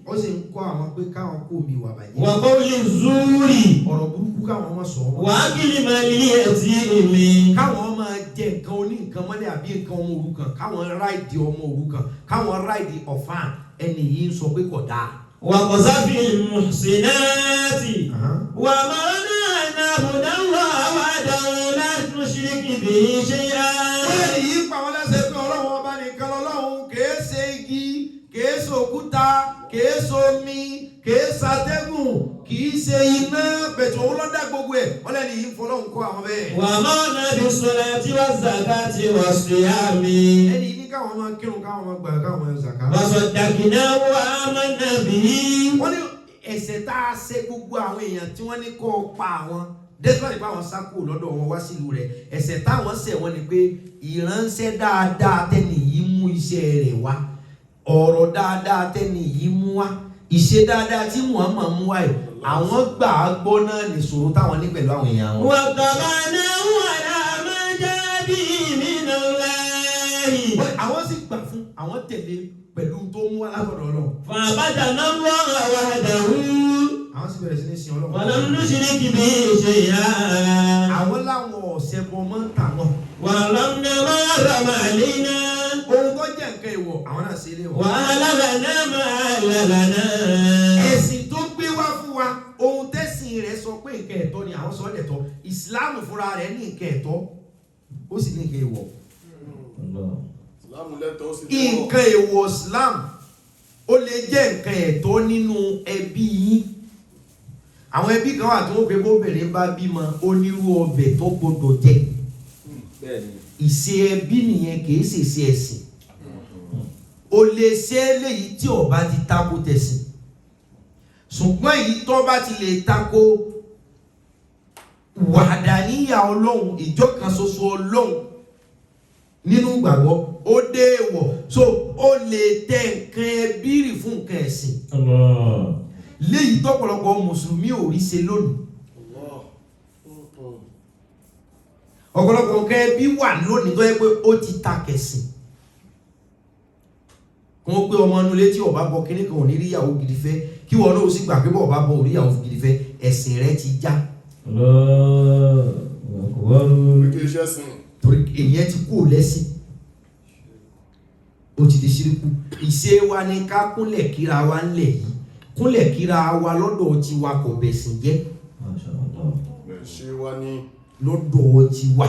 ó sì ń kọ́ àwọn pé káwọn kó mi wà bàjẹ́. وقول الزور ọ̀rọ̀ burúkú káwọn má sọ. وأكل مال اليتيم. káwọn máa jẹ nǹkan oní nǹkan mọ́lẹ̀ àbí nǹkan ọmọ òrukàn káwọn ráìdì ọmọ òrukàn káwọn ráìdì ọ̀fàn ẹni yìí ń sọ pé kò dáa. وقذف المحسنات. وأمرنا أن نعبد الله وحده لا نشرك به شيئا. bẹ́ẹ̀ni yìí pa wọn lẹ́sẹ̀ pé ọlọ́run ọba nìkan lọ́lọ́run kìí ṣe igi kìí ṣe òkúta kìí ṣe omi kìí ṣe atẹ́gùn kìí ṣe iná pẹ̀tù òun lọ́dá gbogbo ẹ̀ wọ́n lẹ́ni yìí ń fọlọ́run kọ́ àwọn bẹ́ẹ̀. وأمرنا بالصلاة والزكاة والصيام. ẹni yìí ní káwọn máa kírun káwọn máa gbà káwọn máa zàká. وصدقناه وآمنا به. wọ́n ní ẹ̀ṣẹ̀ tá a ṣe gbogbo àwọn èèyàn tí wọ́n ní kó pa àwọn despite pé àwọn sákò lọ́dọ̀ wọn wá sílùú rẹ̀ ẹ̀ṣẹ̀ táwọn ṣẹ̀ wọ́n ni pé ìránṣẹ́ dáadáa tẹ́nì yìí mú iṣẹ́ rẹ̀ wá ọ̀rọ̀ dáadáa tẹ́nì yìí mú wá ìṣe dáadáa tí Muhammad mú wá yìí àwọn gbà á gbọ́ náà nìṣòro táwọn ní pẹ̀lú àwọn èèyàn wọn. واتبعناه على ما جاء به من الله. àwọn sì gbà fún àwọn tẹ̀lé pẹ̀lú tó mú wá látọ̀dọ̀ Ọlọ́run. فعبدنا الله وحده àwọn sì bẹ̀rẹ̀ sí ní sin Ọlọ́run. ولم نشرك به شيئا. àwọn láwọn ọ̀sẹ̀ bọ̀ mọ́ ń tà náà. وحرمنا ما حرم علينا. ohun tó jẹ́ nǹkan ìwọ̀ àwọn náà ṣe lé wọn. وأحللنا ما أحللنا. ẹ̀sìn tó gbé wá fún wa ohun tẹ́sìn rẹ̀ sọ pé nǹkan ẹ̀tọ́ ni àwọn sọ ọ́ dẹ̀tọ́ ìsìláàmù fúnra rẹ̀ ní nǹkan ẹ̀tọ́ ó sì ní nǹkan ìwọ̀. nǹkan ìwọ̀ islam ó lè jẹ́ nǹkan ẹ̀tọ́ nínú ẹbí yín. àwọn ẹbí kan wà tó ń pè bóbìnrin bá bímọ onírú ọbẹ̀ tó gbọdọ̀ jẹ. ìṣe ẹbí nìyẹn kì í ṣèṣe ẹ̀sìn. o lè ṣe é léyìí tí ó bá ti tako tẹ̀sìn ṣùgbọ́n èyí tó bá ti lè tako wàdàníyà ọlọ́run ìjọ kan ṣoṣo ọlọ́run nínú ìgbàgbọ́ ó dé èèwọ̀ so ó lè tẹ nǹkan ẹbí rì fún nǹkan ẹ̀sìn léyìí tọ́pọ̀lọpọ̀ mùsùlùmí ò rí ṣe lónìí. ọ̀pọ̀lọpọ̀ nǹkan ẹbí wà lónìí tó yẹ pé ó ti ta kẹ̀sìn. kún pé ọmọ inú ilé tí ọba bọ kíní kan ò ní ríyàwó gidi fẹ́ kí wọn náà ó sì gbà pé bọ́ ọba bọ òríyàwó gidi fẹ́ ẹ̀sìn rẹ ti já. torí èyàn ti kú lẹ́sìn ó ti di ṣíríkù. ìṣe wa ni ká kúnlẹ̀ kíra wa ńlẹ̀ yìí kúnlẹ̀ kíra wa lọ́dọ̀ tiwa kò bẹ̀sìn jẹ́ lọ́dọ̀ tiwa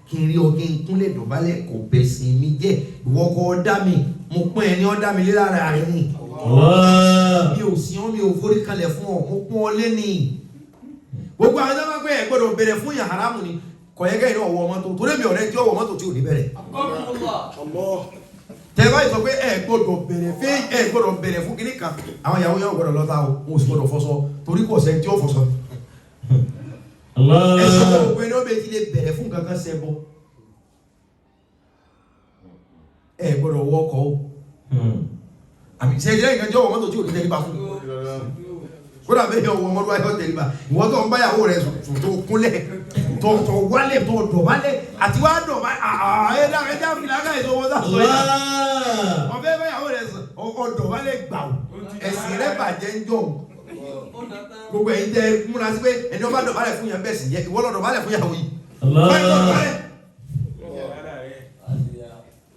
kí n rí ọ kí n kúnlẹ̀ dọ̀bálẹ̀ kò bẹ̀sìn mi jẹ́ ìwọ kọ́ ọ dá mi mo pọ́n ẹni ọ dá mi lé lára rẹ ni mi ò sí ọ́ mi ò forí kalẹ̀ fún ọ mo pọ́n ọ lé ní gbogbo àwọn ọjọ́ pé ẹ gbọ́dọ̀ bẹ̀rẹ̀ fún yàn haramu ni kọ̀yẹ́kẹ́ ìlú ọwọ́ mọ́tò torí mi ọ̀rẹ́ tí ọwọ́ mọ́tò tí ò ní bẹ̀rẹ̀ tẹ́gbà ìsọ pé ẹ gbọ́dọ̀ bẹ̀rẹ̀ fún kìíní kan àwọn ìyàwó yàn gbọ́dọ̀ lọ́ta o wọn ò sì gbọ́dọ̀ fọṣọ torí kò sẹ́ tí ó fọṣọ ẹ̀sọ́ gbogbo ẹni ó bẹ ti lè bẹ̀rẹ̀ fún kankan sẹ́bọ̀ ẹ gbọ́dọ̀ wọ ọkọ̀ o àmì sẹ́jẹ́ ìkan jẹ́ ọwọ́ mọ́tò tí ò ní tẹ́líbà fún kódà bẹ́ẹ̀ ọwọ́ mọ́tò ayọ́ tẹ́líbà ìwọ́n tó ń báyàwó rẹ̀ sùn tó kúnlẹ̀ tó wálẹ̀ tó dọ̀bálẹ̀ àti wá dọ̀bálẹ̀ ẹ̀dá fìlàkà ìṣòwò sàṣọ yá ọ̀fẹ́ báyàwó rẹ̀ dọ̀bálẹ̀ gbàù ẹ̀sìn rẹ̀ bàjẹ́ ń jọ̀ gbogbo ẹ̀yin tẹ́ múra sí pé ẹni ọba dọ̀bálẹ̀ fún yàn bẹ́ẹ̀ sì yẹ ìwọ lọ dọ̀bálẹ̀ fún yàwó yìí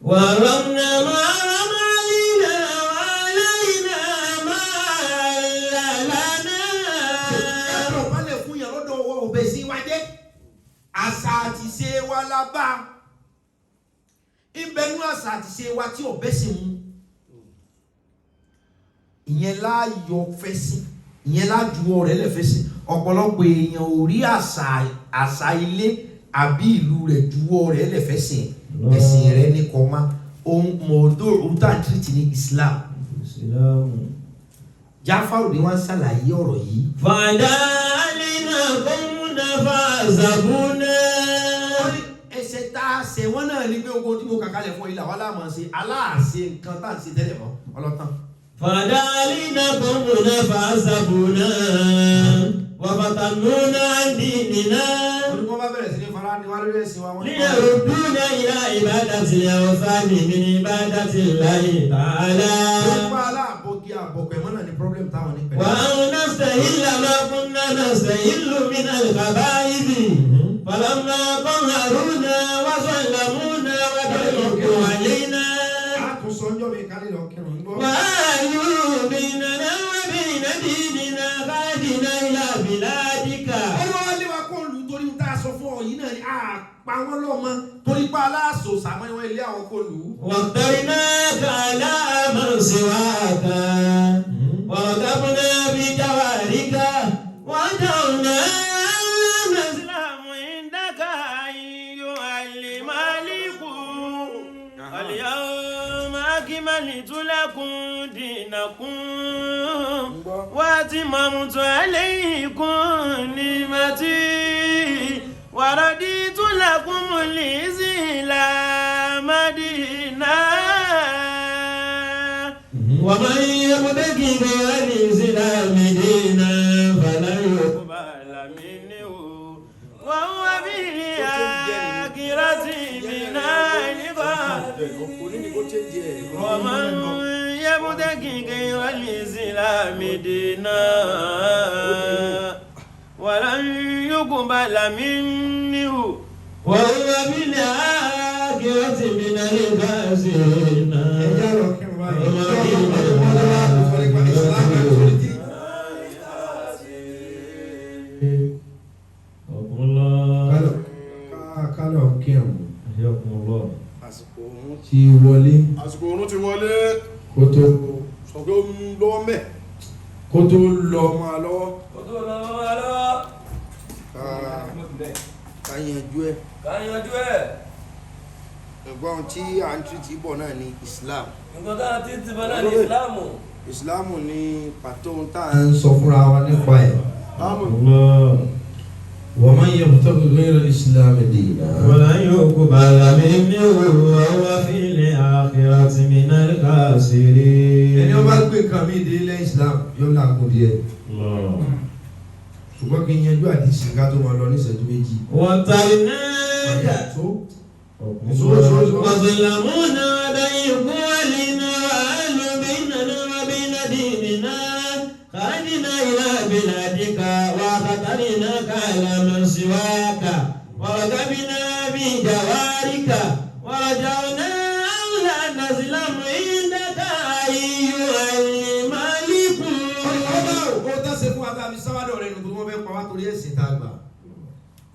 وحرمنا ما حرم علينا وعلينا ما أحل لنا. Ẹ̀rọ balẹ̀ fún yẹn lọ́dọ̀ ọwọ́ òbẹ̀ sí wájẹ́. Àṣà àti ṣe wa la bá. Ìbẹ̀nú àṣà àti ṣe wa tí ọ̀bẹ sì mú. Ìyẹn láàyò fẹ́sìn. Ìyẹn láàjúwọ́ rẹ̀ lẹ́fẹ̀sìn. Ọ̀pọ̀lọpọ̀ èèyàn ò rí àṣà ilé àbí ìlú rẹ̀ juwọ́ rẹ̀ lẹ́fẹ̀sìn. Ẹ̀sìn rẹ̀ ní kọ́má. Ohun mọ̀ọ́dọ̀ òrùtà tìrìtì ní Islam. Jáfàrù ni wọ́n ṣàlàyé ọ̀rọ̀ yìí. Fàdálínà kúnnà fàzàbúnà. Ẹsẹ̀ tá a ṣe wọ́n náà ní pé ogun tí mo kàkálẹ̀ fún ilà wà láàmú ṣe aláàṣe nǹkan tá à ń ṣe tẹ́lẹ̀ mọ́ ọlọ́tàn. Fàdálínà kúnnà fàzàbúnà. Wàbàtànúnà dínínà. Olùkọ́ bá bẹ̀rẹ̀ sí ní fara ní wá lórí ẹ̀sìn wa wọ́n. Liyaruduna ila ibadati al-awthani min ibadati Allahi ta'ala. Olùkọ́ aláàbọ̀gí àbọ̀pẹ̀ mọ́ náà ní problem táwọn ní pẹ̀lú. Wa nastahilla ma kunna nastahillu min al-khaba'ith. Falamma qahharuna wa sallamuna wa dalaku alayna. Àtúnṣe ọjọ́ mi kálí lọ kírun ń gbọ́. Wa ayyubina wa bina dinina khadina ila biladika. Ọlọ́wọ́ lé wa kó lù torí tá a sọ fún ọ yìí náà ni àpá wọn lọ́mọ torí pa aláàṣọ sàmọ́ wọn ilé àwọn kó lù. واخترناك على من سواك ورغبنا بجوارك ودعونا نسلم عندك أيها الملك اليوم أكملت لكم دينكم وأتممت عليكم نعمتي ورضيت لكم الإسلام دينا ومن يبتغي غير الإسلام دينا فلن يقبل منه وهو في الآخرة من الخاسرين ومن يبتغي غير الإسلام دينا ولن يقبل منه وهو بالآخرة من الخاسرين. Kálọ̀ kírun. Àsìkò òun Ti wọlé. Àsìkò òun ti wọlé. Kó tó Sọ pé ó ń lọ́wọ́ mẹ́. kó tó lọ Máa lọ́wọ́. ká yanjú ẹ̀. Káyanjú ẹ̀. Ẹ̀gbọ́n tí à ń tìtì bọ̀ náà ni Islam. Nǹkan tá a ti ti bọ̀ náà ní Ìsìláàmù. Ìsìláàmù ni pàtó tá à ń sọ fúnra wa nípa ẹ̀. Wa man yabtaghi ghayra al-islami dinan. ولن يقبل منه وهو في الآخرة من الخاسرين. Ẹni ó bá gbé nǹkan mi dé lẹ́yìn Islam yóò lágùn díẹ̀. Ṣùgbọ́n kí n yanjú àdìsí ká tó máa lọ ní ìṣẹ́jú méjì. وترناك وظلمونا ضيقوا علينا وأهل بيننا وبين ديننا خرجنا إلى بلادك وخطرناك على من سواك ورغبنا بجوارك ورجعنا ألا نسلم عندك أيها الملك. Ó dáṣe fún abẹ́ àmì sáwádọ̀ rẹ̀ nù tó wọ́n fẹ́ pa wá torí ẹ̀sìn tá a gbà.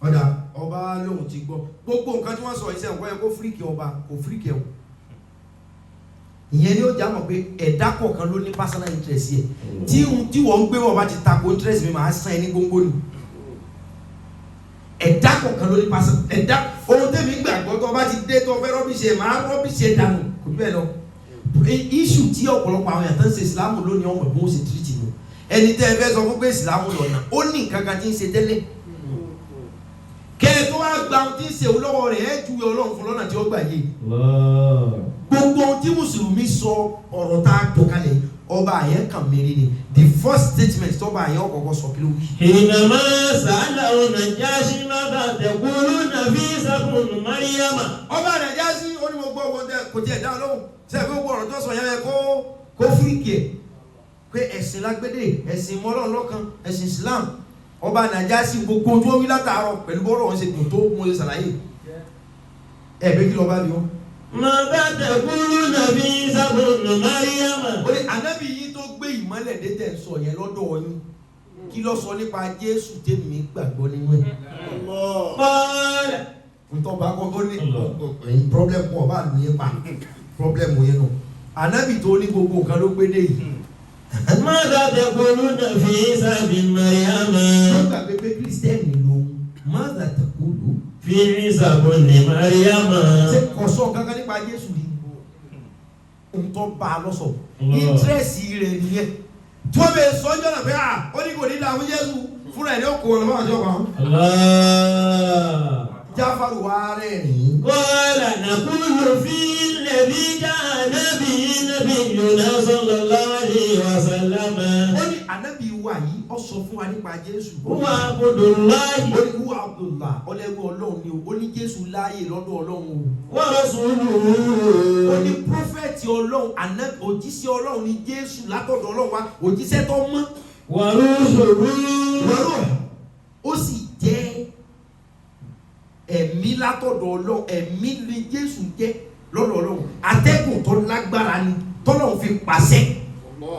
Ọ̀dà ọba lóhùn ti gbọ́. Gbogbo nǹkan tí wọ́n sọ iṣẹ́ nǹkan yẹ kó fíríkì ọba kò fíríkì ẹ̀ o. Ìyẹn ni ó já mọ̀ pé ẹ̀dá kọ̀ọ̀kan ló ní personal interest yẹ. Tí wọ́n ń gbé wọ́n bá ti tako interest mi máa san ẹni gbóngbó ni. Ẹ̀dá kọ̀ọ̀kan ló ní personal ẹ̀dá ohun tẹ́mi gbàgbọ́ tó bá ti dé tó fẹ́ rọ́bìṣì ẹ̀ máa rọ́bìṣì ẹ̀ dànù kò bẹ́ẹ̀ lọ. Issue tí ọ̀pọ̀lọpọ̀ àwọn yàtọ̀ ń ṣe Ìsìlámù lónìí ọmọ ìbọn ó ṣe tìrìtì nù. Ẹni tẹ́ ẹ fẹ́ sọ fún pé Ìsìlámù lọ́nà ó ní nǹkan kan tí ń ṣe tẹ́lẹ̀. Kẹ́ẹ̀ tó wá gba ohun tí ń ṣe olówó rẹ̀ ẹ́ ju Ọlọ́run fún lọ́nà tí ó gbà yé. Gbogbo ohun tí Mùsùlùmí sọ ọ̀rọ̀ tá a tó kalẹ̀ ọba àyẹn kàn mẹ́rin ni the first statement tọ́ba àyẹn ọ̀kọ̀ọ̀kọ̀ sọ kí ló wí. حينما سأله النجاشي ماذا تقولون في ابن مريم. Ọba Nàìjíríà onímọ̀ gbọ́ owó kò tiẹ̀ dá lóhùn sẹ́ẹ̀ gbogbo ọ̀rọ̀ tó sọ yẹn kó fúríkì ẹ̀ pé ẹ̀sìn lágbédè ẹ̀sìn mọ́lọ́ lọ́kan ẹ̀sìn Islam. Ọba Nàìjíríà gbogbo ojú omi látàárọ̀ pẹ̀lú bọ́rọ̀ wọn ṣe dùn tó mú ṣe ṣàlàyé. Ẹ̀bẹ́ kí lọ́ba bí wọn. ماذا تقولون في عيسى ابن مريم ó ní ànábì yín tó gbé ìmọ́lẹ̀ dé tẹ̀ ń sọ yẹn lọ́dọ̀ yín kí ló sọ nípa Jésù tèmi gbàgbọ́ nínú ẹ̀. قال ntọ́ bá kọ́ ó ní ẹ̀yin problem pọ̀ bá ní ipa problem yẹn nù ànábì tó ní gbogbo nǹkan ló gbé dé yìí. ماذا تقولون في عيسى ابن مريم wọ́n gbàgbé pé kírísítẹ́nì ló ماذا تقول في عيسى ابن مريم ṣe kò sọ kankan nípa Jésù rí ntọ́ bá a lọ́sọ̀ Allah. interest rẹ̀ nìyẹn tí wọ́n bẹ sọ́jọ́ náà pé ó ní kò ní dààmú Jésù fúnra ẹ̀ ní òkú ọ̀nà máa jọ wọn. الله Jáfàrù wá rẹ̀ rìn. قال نقول في الذي جاء به نبينا صلى الله عليه وسلم ó ní ànábì wa yìí ó sọ fún wa nípa Jésù. هو عبد الله ó ní wúwo Abdullah ọlẹ́rú Ọlọ́run ni o ó ní Jésù láàyè lọ́dọ̀ Ọlọ́run o. ورسوله ó ní prọfẹ̀tì Ọlọ́run ànábì òjíṣẹ́ Ọlọ́run ni Jésù látọ̀dọ̀ Ọlọ́run wa òjíṣẹ́ tó mọ́. وروحه lọ́rọ̀ ó sì jẹ́ ẹ̀mí látọ̀dọ̀ Ọlọ́run ẹ̀mí ni Jésù jẹ́ lọ́dọ̀ Ọlọ́run atẹ́gùn tó lágbára ni tọ́lọ́run fi pàṣẹ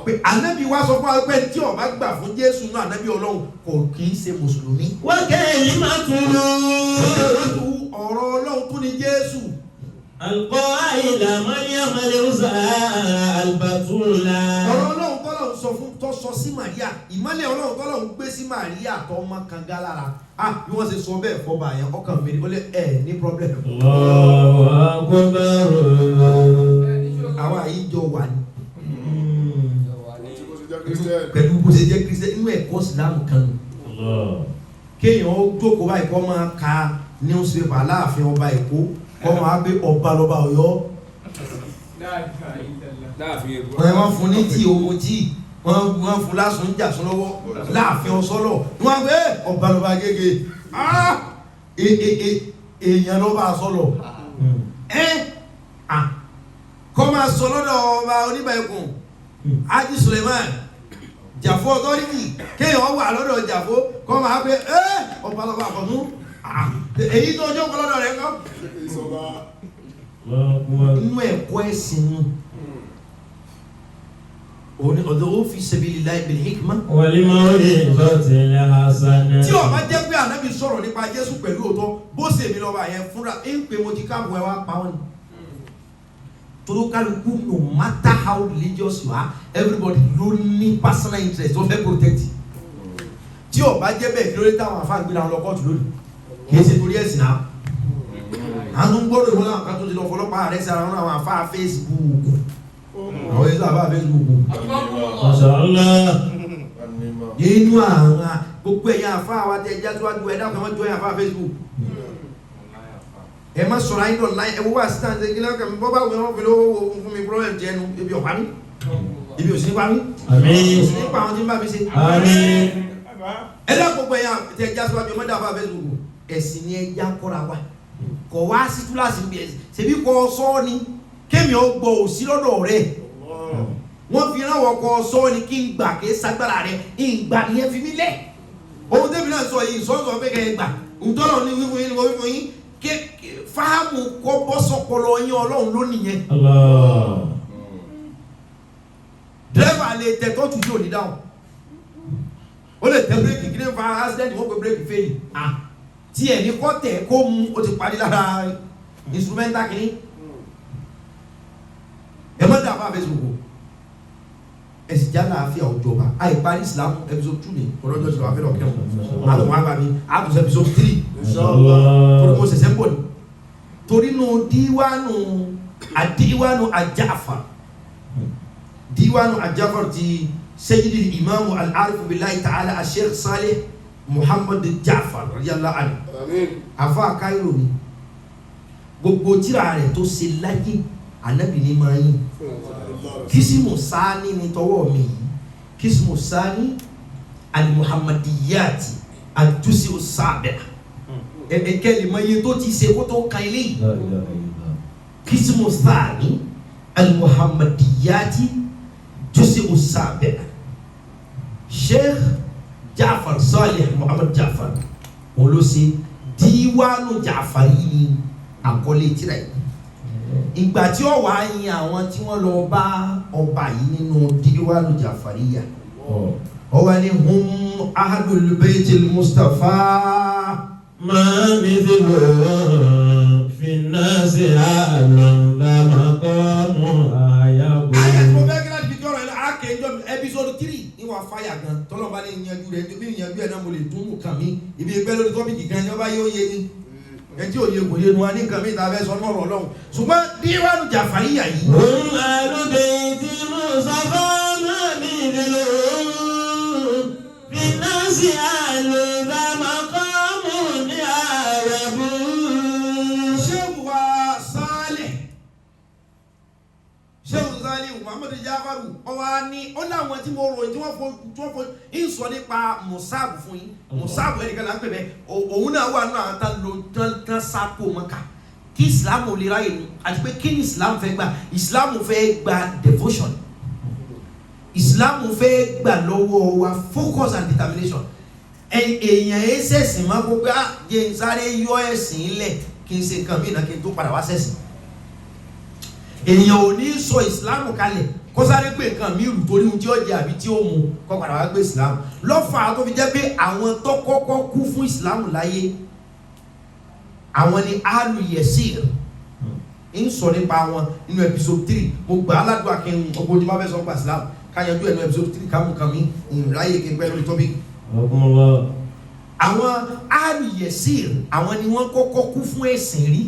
pé ànábì wa sọ fún wa pé tí ó bá gbà fún Jésù náà ànábì Ọlọ́run kò kì í ṣe mùsùlùmí. وكلمته ọ̀rọ̀ Ọlọ́run tún ni Jésù. ألقاها إلى مريم البتولى ọ̀rọ̀ Ọlọ́run tọ́lọ́run sọ fún tó sọ sí Màríà ìmọ́lẹ̀ Ọlọ́run tọ́lọ́run gbé sí Màríà tó ọmọ kan gá lára bí wọ́n ṣe sọ bẹ́ẹ̀ fọba yẹn ọkàn mi ó lé ní problem. الله أكبر àwa yìí jọ wà ní Tí kò sí jẹ́ Christian. pẹ̀lú bó ṣe jẹ́ Kristian inú ẹ̀kọ́ Ìsìlámù kan nù. الله kéèyàn ó jókòó báyìí kó máa ka newspaper Aláàfin ọba Èkó kó máa gbé ọba lọ́ba Ọ̀yọ́. wọ́n fún ní tí ogun tí wọ́n fún lásùn jà sún lọ́wọ́ Láàfin Ọ̀ṣọ́lọ̀ wọ́n gbé ọba lọ́ba Agége èèyàn lọ́ba Ọ̀ṣọ́lọ̀ kọ́ máa sọ lọ́dọ̀ ọba Oníbàẹ̀kùn Hájì Suleiman Jàfó ọ̀tọ́rìtì kéèyàn wà lọ́dọ̀ Jàfó kọ́ máa gbé ọba lọ́ba àkọ́tún èyí tó jókòó lọ́dọ̀ rẹ̀ kọ́. Ìsọba. inú ẹ̀kọ́ ẹ̀sìn nù ọ̀dọ̀ ó fi sabilillahi bil hikma. والموعظة الحسنة tí ó bá jẹ́ pé ànábì sọ̀rọ̀ nípa Jésù pẹ̀lú òótọ́ bó ṣe mi lọ́wọ́ àyẹn fúnra ń pè mo ti káàbọ̀ ẹ wá pa wọ́n ni. torí kálukú no matter how religious you are everybody ló ní personal interest tó fẹ́ protect. tí ó bá jẹ́ bẹ́ẹ̀ kí ló dé táwọn afá gbéra wọn lọ kóòtù lónìí kì í ṣe torí ẹ̀sìn náà. àwọn gbọ́dọ̀ ìwọ́n làwọn kan tó ti lọ fọlọ́pàá rẹ̀ sára wọn àwọn afá Facebook àwọn yìí sábà Facebook. ما شاء الله nínú àwọn gbogbo ẹ̀yà àfá àwọn àti ẹja tó wá ju ẹ̀dá kan wọ́n jọ ẹ̀yà àfá Facebook ẹ má sọ̀rọ̀ ayé lọ́la ẹ wọ́n wá sí tàn ṣe kí lọ́kàn mi bọ́ bá wọ́n fi lówó fún mi problem jẹ́ nu ebi ọ̀pá mi ebi ò sí nípa mi آمين ò sí nípa àwọn tí ń bá mi ṣe. آمين ẹ̀dá gbogbo ẹ̀yà àti ẹja tó wá ju ẹ̀dá àfá Facebook ẹ̀sìn ni ẹja kọ́ra wa kọ̀ wá sí túláàsì bí ẹ̀sìn ṣèbí kọ́ sọ́ọ́ ni kémi ó gbọ́ òsí lọ́dọ̀ rẹ̀ wọ́n fi ránwọ́ kọ sọ ni kí n gbà kí sagbára rẹ̀ ìgbà nìyẹn fi mí lẹ̀ ohun tẹ́bi náà sọ yìí sọ́sọ́ pé kẹ́ ẹ gbà ntọ́nà ní wíwọ́n yín ni wọ́n wíwọ́n yín ké fáàmù kọ́ bọ́sọ̀pọ̀lọ yín Ọlọ́run lónìí yẹn الله dírẹ́fà lè tẹ tọ́tù yóò ní dáhùn ó lè tẹ bírèkì kí ní fa accident wọ́n pe bírèkì fèlì tí ẹ̀ ní kọ́ tẹ̀ kó mu ó ti parí lára instrumental kìíní ẹ má dàbà Facebook ẹsì jala àfíà òjọba àìparí Islam episode 2 ni ọlọ́jọ́ ìṣẹ̀lẹ̀ àfẹ́lẹ̀ ọ̀kẹ́ wọn àtọ̀wọ́n àgbà mi àtọ̀sẹ̀ episode 3 torí mo ṣẹ̀ṣẹ̀ ń bọ̀ ni torí nu díwánu àjáfà ti sayyidi imaamu al-arif billahi ta'ala al-sheikh Salih Muhammad Ja'far radiyallahu anhu afa Cairo ni gbogbo tírà rẹ̀ tó ṣe láyé Ànábì ní máa yìn kisimu sani ni tọwọ́ mi kisimu sani al-muhammadiyati al-jusi usabe kẹ́lì mọ iye tó ti ṣe kó tó kan ilé kisimu sani al-muhammadiyati jusi usabe Sheikh Ja'far Salih Muhammad Ja'far olóṣè díwánu Ja'fari ni àkọlé tírà yìí ìgbà tí ó wà yin àwọn tí wọ́n lọ bá ọba yìí nínú Diwanu Jafariya ó wá ní hum ahlul baytil Mustafa ما مثله في الناس أعلم لا مقام أعيب. ayé tí mo fẹ́ kí láti fi kí ọ̀rọ̀ yẹn àkèjọ episode 3 ní wàá fàyà gan tọ́lọ́ba ní ìyanjú rẹ̀ bí ìyanjú ẹ̀ náà mo lè tún mú kàn mí ibi ẹgbẹ́ lórí tọ́pìkì gan ni ọba yóò yé ni ẹtí òye kò yé nu wa ní nǹkan mi ta fẹ́ sọ ní ọ̀rọ̀ Ọlọ́run ṣùgbọ́n Diwanu Jafariya yìí. هم أهل بيت المصطفى ما مثله في الناس أعلم لا مقام أعيب. Shehu wa Salih Shehu Salih Muhammadu Jafaru ọwọ́ ni ó láwọn tí mo ròyìn tí wọ́n fo ń sọ nípa Musabu fún yín Musabu ẹnìkan là ń pè bẹ́ẹ̀ òun náà wà nínú àwọn tán sápò Mọ́kà kí Islam ò lè ráyè ní àti pé kí ni Islam fẹ́ gbà Islam fẹ́ gba devotion Islam fẹ́ gbà lọ́wọ́ wa focus and determination èèyàn ẹ ṣẹ̀sìn máa gbogbo jẹ́ n sáré yọ ẹ̀sìn lẹ̀ kí n ṣe nǹkan mìíràn kí n tó padà wá ṣẹ̀sìn èèyàn ò ní sọ ìsìláàmù kalẹ̀ kó sáré pé nǹkan mi rù torí ohun tí ó jẹ àbí tí ó mu kó padà wá gbé ìsìláàmù lọ́fà tó fi jẹ́ pé àwọn tó kọ́kọ́ kú fún ìsìláàmù láyé àwọn ni alu yesir ń sọ nípa wọn nínú episode 3 mo gbà á ládùúgbà kí n ọgbọ́n tí wọ́n fẹ́ sọ nípa ìsìláàmù káyanjú ẹnu episode 3 kàmùkàmí ìráyè kí n pẹ́ lórí tọ́pìkì àwọn alu yesir àwọn ni wọ́n kọ́kọ́ kú fún ẹ̀sìn rí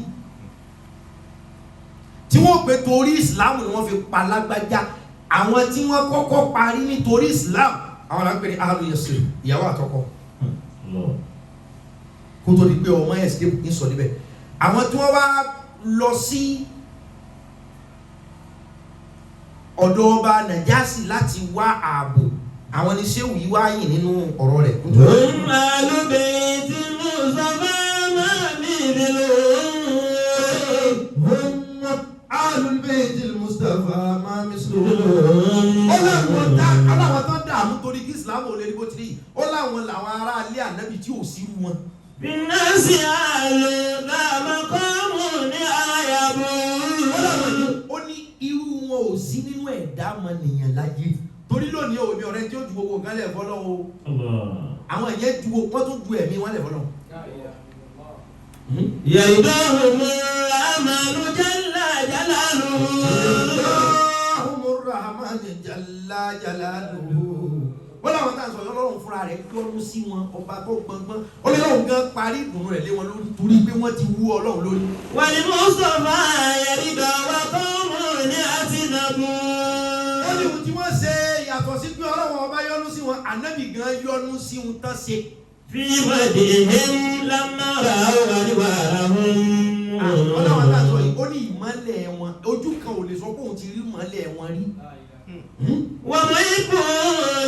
tí wọ́n pè torí Islam ni wọ́n fi pa lágbájá àwọn tí wọ́n kọ́kọ́ parí nítorí Islam àwọn là ń pè ní alu yesir ìyàwó àtọkọ kó tó di pé ọmọ escape ń sọ níbẹ̀ àwọn tí wọ́n wá lọ sí ọ̀dọ̀ ọba Nàjàsí láti wá ààbò àwọn ní Ṣéhù yìí wá yìn nínú ọ̀rọ̀ rẹ̀. هم أهل بيت المصطفى ما مثله. هم ahlul baytil Mustafa ma misluhu. ó láwọn tó dààmú torí kí Islam ò lè rí bó ti rí ó láwọn làwọn ará ilé ànábì tí ò sí rú wọn. في الناس أعلم لا مقام أعيب. ó ní irú wọn ò sí nínú ẹ̀dá ọmọnìyàn láyé torí lónìí òní ọ̀rẹ́ tí ó ju gbogbo nǹkan lẹ̀ fọ́lọ́ o àwọn ìyẹn ju wọ́n tún ju ẹ̀mí wọn lẹ̀ fọ́lọ́. يهدهم الرحمن جل جلاله. يهدهم الرحمن جل جلاله. wọ́n láwọn tá à ń sọ Ọlọ́run fúnra rẹ̀ yọ́nú sí wọn ọba tó gbọngbọ́n Ọlọ́run gan parí ìdùnnú rẹ̀ lé wọn lórí torí pé wọ́n ti wú Ọlọ́run lórí. والمصطفى يرد وقوم أتنب. ó ní ohun tí wọ́n ṣe yàtọ̀ sí pé Ọlọ́run ọba yọ́nú sí wọn ànábì gan yọ́nú sí ohun tán ṣe. في مدهم لما رأوا أنوارهم. Ọlọ́run tá à ń sọ yìí ó ní ìmọ́lẹ̀ wọn ojú kan ò lè sọ pé òun ti rí ìmọ́lẹ̀ wọn rí. ومحب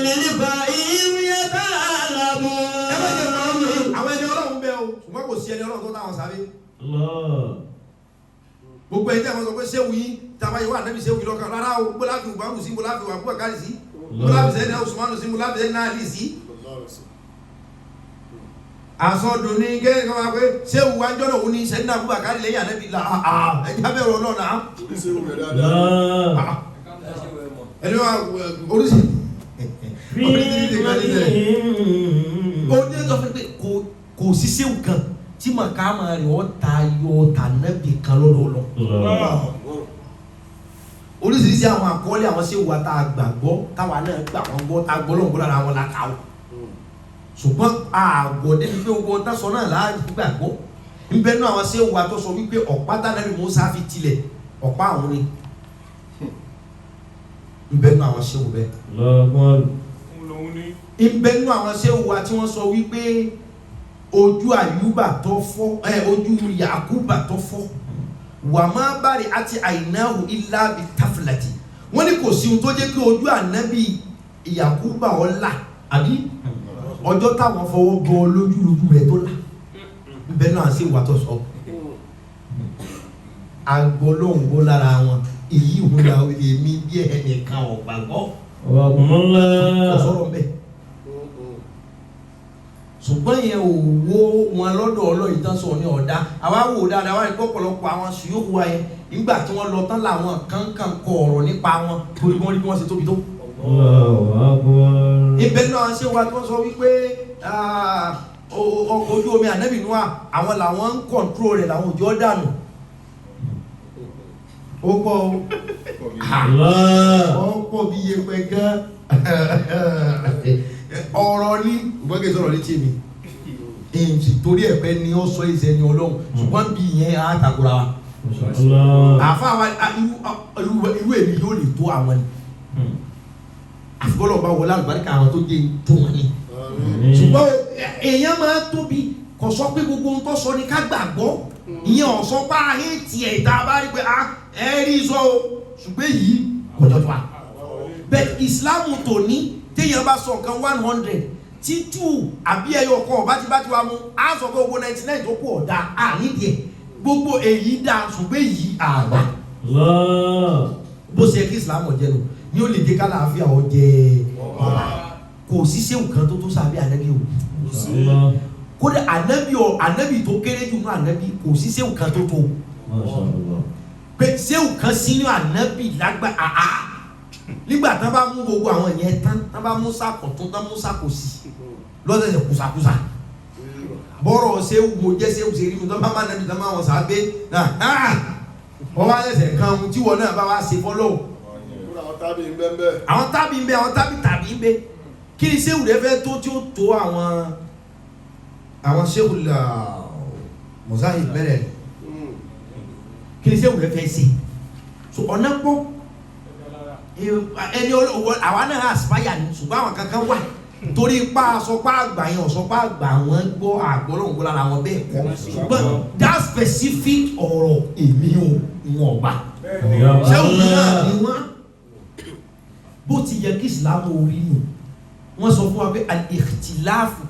للقائم يتعلم. àwọn ẹni Ọlọ́run bẹ́ẹ̀ o ṣùgbọ́n kò sí ẹni Ọlọ́run tó táwọn sáré. gbogbo ẹni tí a máa sọ pé Ṣéhù yín tàbá yìí wà nẹ́bí Ṣéhù yìí lọ́kàn rárá o gbọ́dọ̀ láti wà mú sí gbọ́dọ̀ láti wà bú àkárí sí gbọ́dọ̀ láti sẹ́ni Usmanu sí gbọ́dọ̀ láti sẹ́ni náàlì sí. àsọdùn ní kẹ́rin kan wá pé Ṣéhù wá jọ́nà òun ní sẹ́ni náà bú àkárí lẹ́yìn ànẹ́bí la ẹ̀já bẹ̀rù Ọlọ́run náà. ẹni wá oríṣi ó ní ẹjọ́ fẹ́ pé kò sí Ṣéhù kan tí màkàmà rẹ̀ ọ́ ta yọ tànàbì kan lọ́dọ̀ lọ. oríṣiríṣi àwọn àkọọ́lẹ̀ àwọn Ṣéhù wa tá a gbàgbọ́ táwa náà gbà wọ́n gbọ́ tá a gbọ́ lọ́wọ́ lára wọn láta o. ṣùgbọ́n àgọ́ débi pé ogun ọ̀tá sọ náà láàyè gbàgbọ́ níbẹ̀ náà àwọn Ṣéhù wa tó sọ wípé ọ̀pá tánàbì Mùsá fi tilẹ̀ ọ̀pá àwọn ni. níbẹ̀ náà àwọn Ṣéhù bẹ́ẹ̀. níbẹ̀ náà àwọn Ṣéhù wa tí wọ́n sọ wípé ojú Àyùbá tó fọ́ ojú Yakuba tó fọ́ wà má bari àti àìnáhù ilá bi tafilati wọ́n ní kò sí ohun tó jẹ́ kí ojú ànábì Yakuba ọ̀la àbí ọjọ́ táwọn fọwọ́ bọ lójú rẹ̀ tó là níbẹ̀ náà sì wà tó sọ agbolóhùn ó lára wọn èyí ìhun la èmi bí ẹnìkan ọ̀gbàgbọ́ ọ̀sọ́rọ̀ mbẹ́ ṣùgbọ́n yẹn ò wo wọn lọ́dọ̀ Ọlọ́run tán sọ ní ọ̀dá àwa wò dáadáa wá ní pọ̀pọ̀lọpọ̀ àwọn ṣùyókù wa yẹn nígbà tí wọ́n lọ tán làwọn kankan kọ ọ̀rọ̀ nípa wọn torí wọ́n rí bí wọ́n ṣe tóbi tó. ibẹ̀ náà ṣé wa tí wọ́n sọ wípé ọkọ̀ ojú omi ànábì Nóà àwọn làwọn ń kọ̀ǹtró rẹ̀ làwọn òjò dànù. ó pọ̀ ó pọ̀ bí iye pẹ̀ gan ọ̀rọ̀ ní ìgbọ́gẹ́ sọ̀rọ̀ létí mi èyí torí ẹ̀pẹ́ ni ó sọ ìṣẹ́ ni Ọlọ́run ṣùgbọ́n bí ìyẹn á takura wa àfa wa irú èmi yóò lè tó àwọn ni àfikọ́lọ̀ bá wọlé àlùbáríkà àwọn tó dé tó wọn ni ṣùgbọ́n èèyàn máa tóbi kò sọ pé gbogbo ohun tó sọ ni ká gbàgbọ́ ìyẹn ò sọ pé ayé tiẹ̀ ìta bá rí pé ẹ rí sọ o ṣùgbọ́n èyí kò jọ tó a bẹ́ẹ̀ ìsìláàmù tòní téèyàn bá sọ nǹkan 100 tí 2 àbí ẹyọ kan bá ti wá mú á sọ pé owó 99 tó kù ọ̀dà nídìí ẹ̀ gbogbo èyí dá ṣùgbọ́n èyí àgbà bó ṣe kí ìsìláàmù jẹ́ nù ní ó lè dé kálàáfíà ọ jẹ ọba kò sí séwù kan tó tó sábẹ́ ànábì o kódà ànábì tó kéré jù nù ànábì kò sí séwù kan tó tó pé séwù kan sínú ànábì lágbà nígbà tán bá mú gbogbo àwọn yẹn tán bá mú sàkọ̀tún tán mú sàkòsì lọ́sẹ̀sẹ̀ kùsàkùsà bọ́rọ̀ séwù mo jẹ́ séwù ṣe rí mi tán bá má nàbì tán bá wọn sàbẹ́ náà wọ́n wá lẹ́sẹ̀ kan ohun tí wọ́n náà bá wá ṣe fọ́lọ́ àwọn tábì ń bẹ àwọn tàbí ń bẹ kí ni séwù rẹ fẹ́ tó tí ó tó àwọn séwù mọ̀sáhì bẹ̀rẹ̀ kí ni séwù rẹ fẹ́ ṣe so ọ̀nà pọ̀ ẹni àwa náà aspire ni ṣùgbọ́n àwọn kankan wà torí ipá sọpá àgbà yẹn ọ̀sọpá àgbà wọn gbọ́ àgbọ̀lọ́gbọ̀ lára wọn bẹ́ẹ̀ kọ́ ṣùgbọ́n that specific ọ̀rọ̀ èmi ò wọ̀n gbà ṣẹ́wọ̀n náà ni wọ́n bó ti yẹ kí ìsìlámù orí nù wọ́n sọ fún wa pé al-ikhtilafu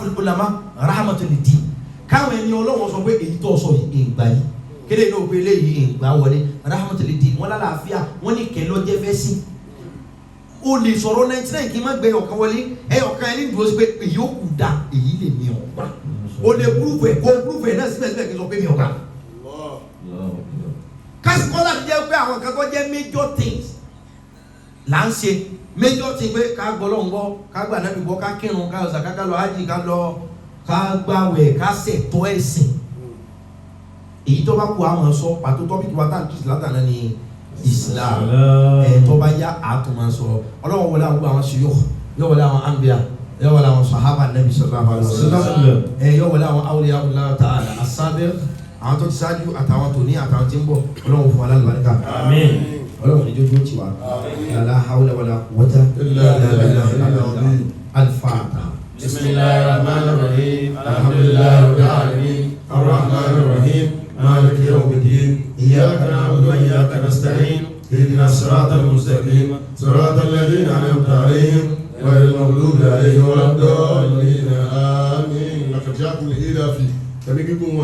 al-ulama rahmatul lid-din káwọn ẹni ọlọ́wọ́ sọ pé èyí tó sọ yìí ìgbà yìí kéde ní òpin eléyìí ìgbà wọlé rahmatul lid-din wọ́n lálàáfíà wọ́n ní kẹ́ lọ́jẹ́ fẹ́ sí o lè sọ̀rọ̀ 99 kí n má gbé ọ̀kan wọlé ẹ̀yọ̀kan ẹni dúró sí pé èyí ó kù dá èyí lè mi ọ̀gbà o lè púrúfù ẹ̀ kó púrúfù ẹ̀ náà síbẹ̀síbẹ̀ kí n sọ pé mi ọ̀gbà kásìkọ́lá ti jẹ́ pé àwọn kan tó jẹ́ major things là ń ṣe major things pé ká gbọ́ lọ́n gbọ́ ká gbà náà bí gbọ́ ká kírun ká ọ̀sà ká lọ ájì ká lọ ká gbàwẹ̀ ká ṣètọ́ ẹ̀sìn èyí tó bá kú àwọn sọ pàtó tọ́pìkì wa táà kìí látàná ni Islam tó bá yá àtúmọ̀ sọ ọlọ́wọ́ wọlé àwọn àwọn ṣe yóò wọlé àwọn anbiya yóò wọlé àwọn sahaba nabi sallallahu alaihi wasallam yóò wọlé àwọn awliya Allah ta'ala as-sabiq àwọn tó ti ṣáájú àtàwọn tó ní àtàwọn tí ń bọ̀ ọlọ́wọ́ fún alábàríkà àmín ọlọ́wọ́ ní jójó tiwa la hawla wala quwwata illa billahi al-fatiha. bismillahir rahmanir rahim alhamdulillahi rabbil alamin arrahmanir rahim maliki yawmiddin iyyaka na'budu wa iyyaka nasta'in اهدنا الصراط المستقيم صراط الذين انعمت عليهم غير المغضوب عليهم ولا الضالين امين. لقد جاءكم الإله في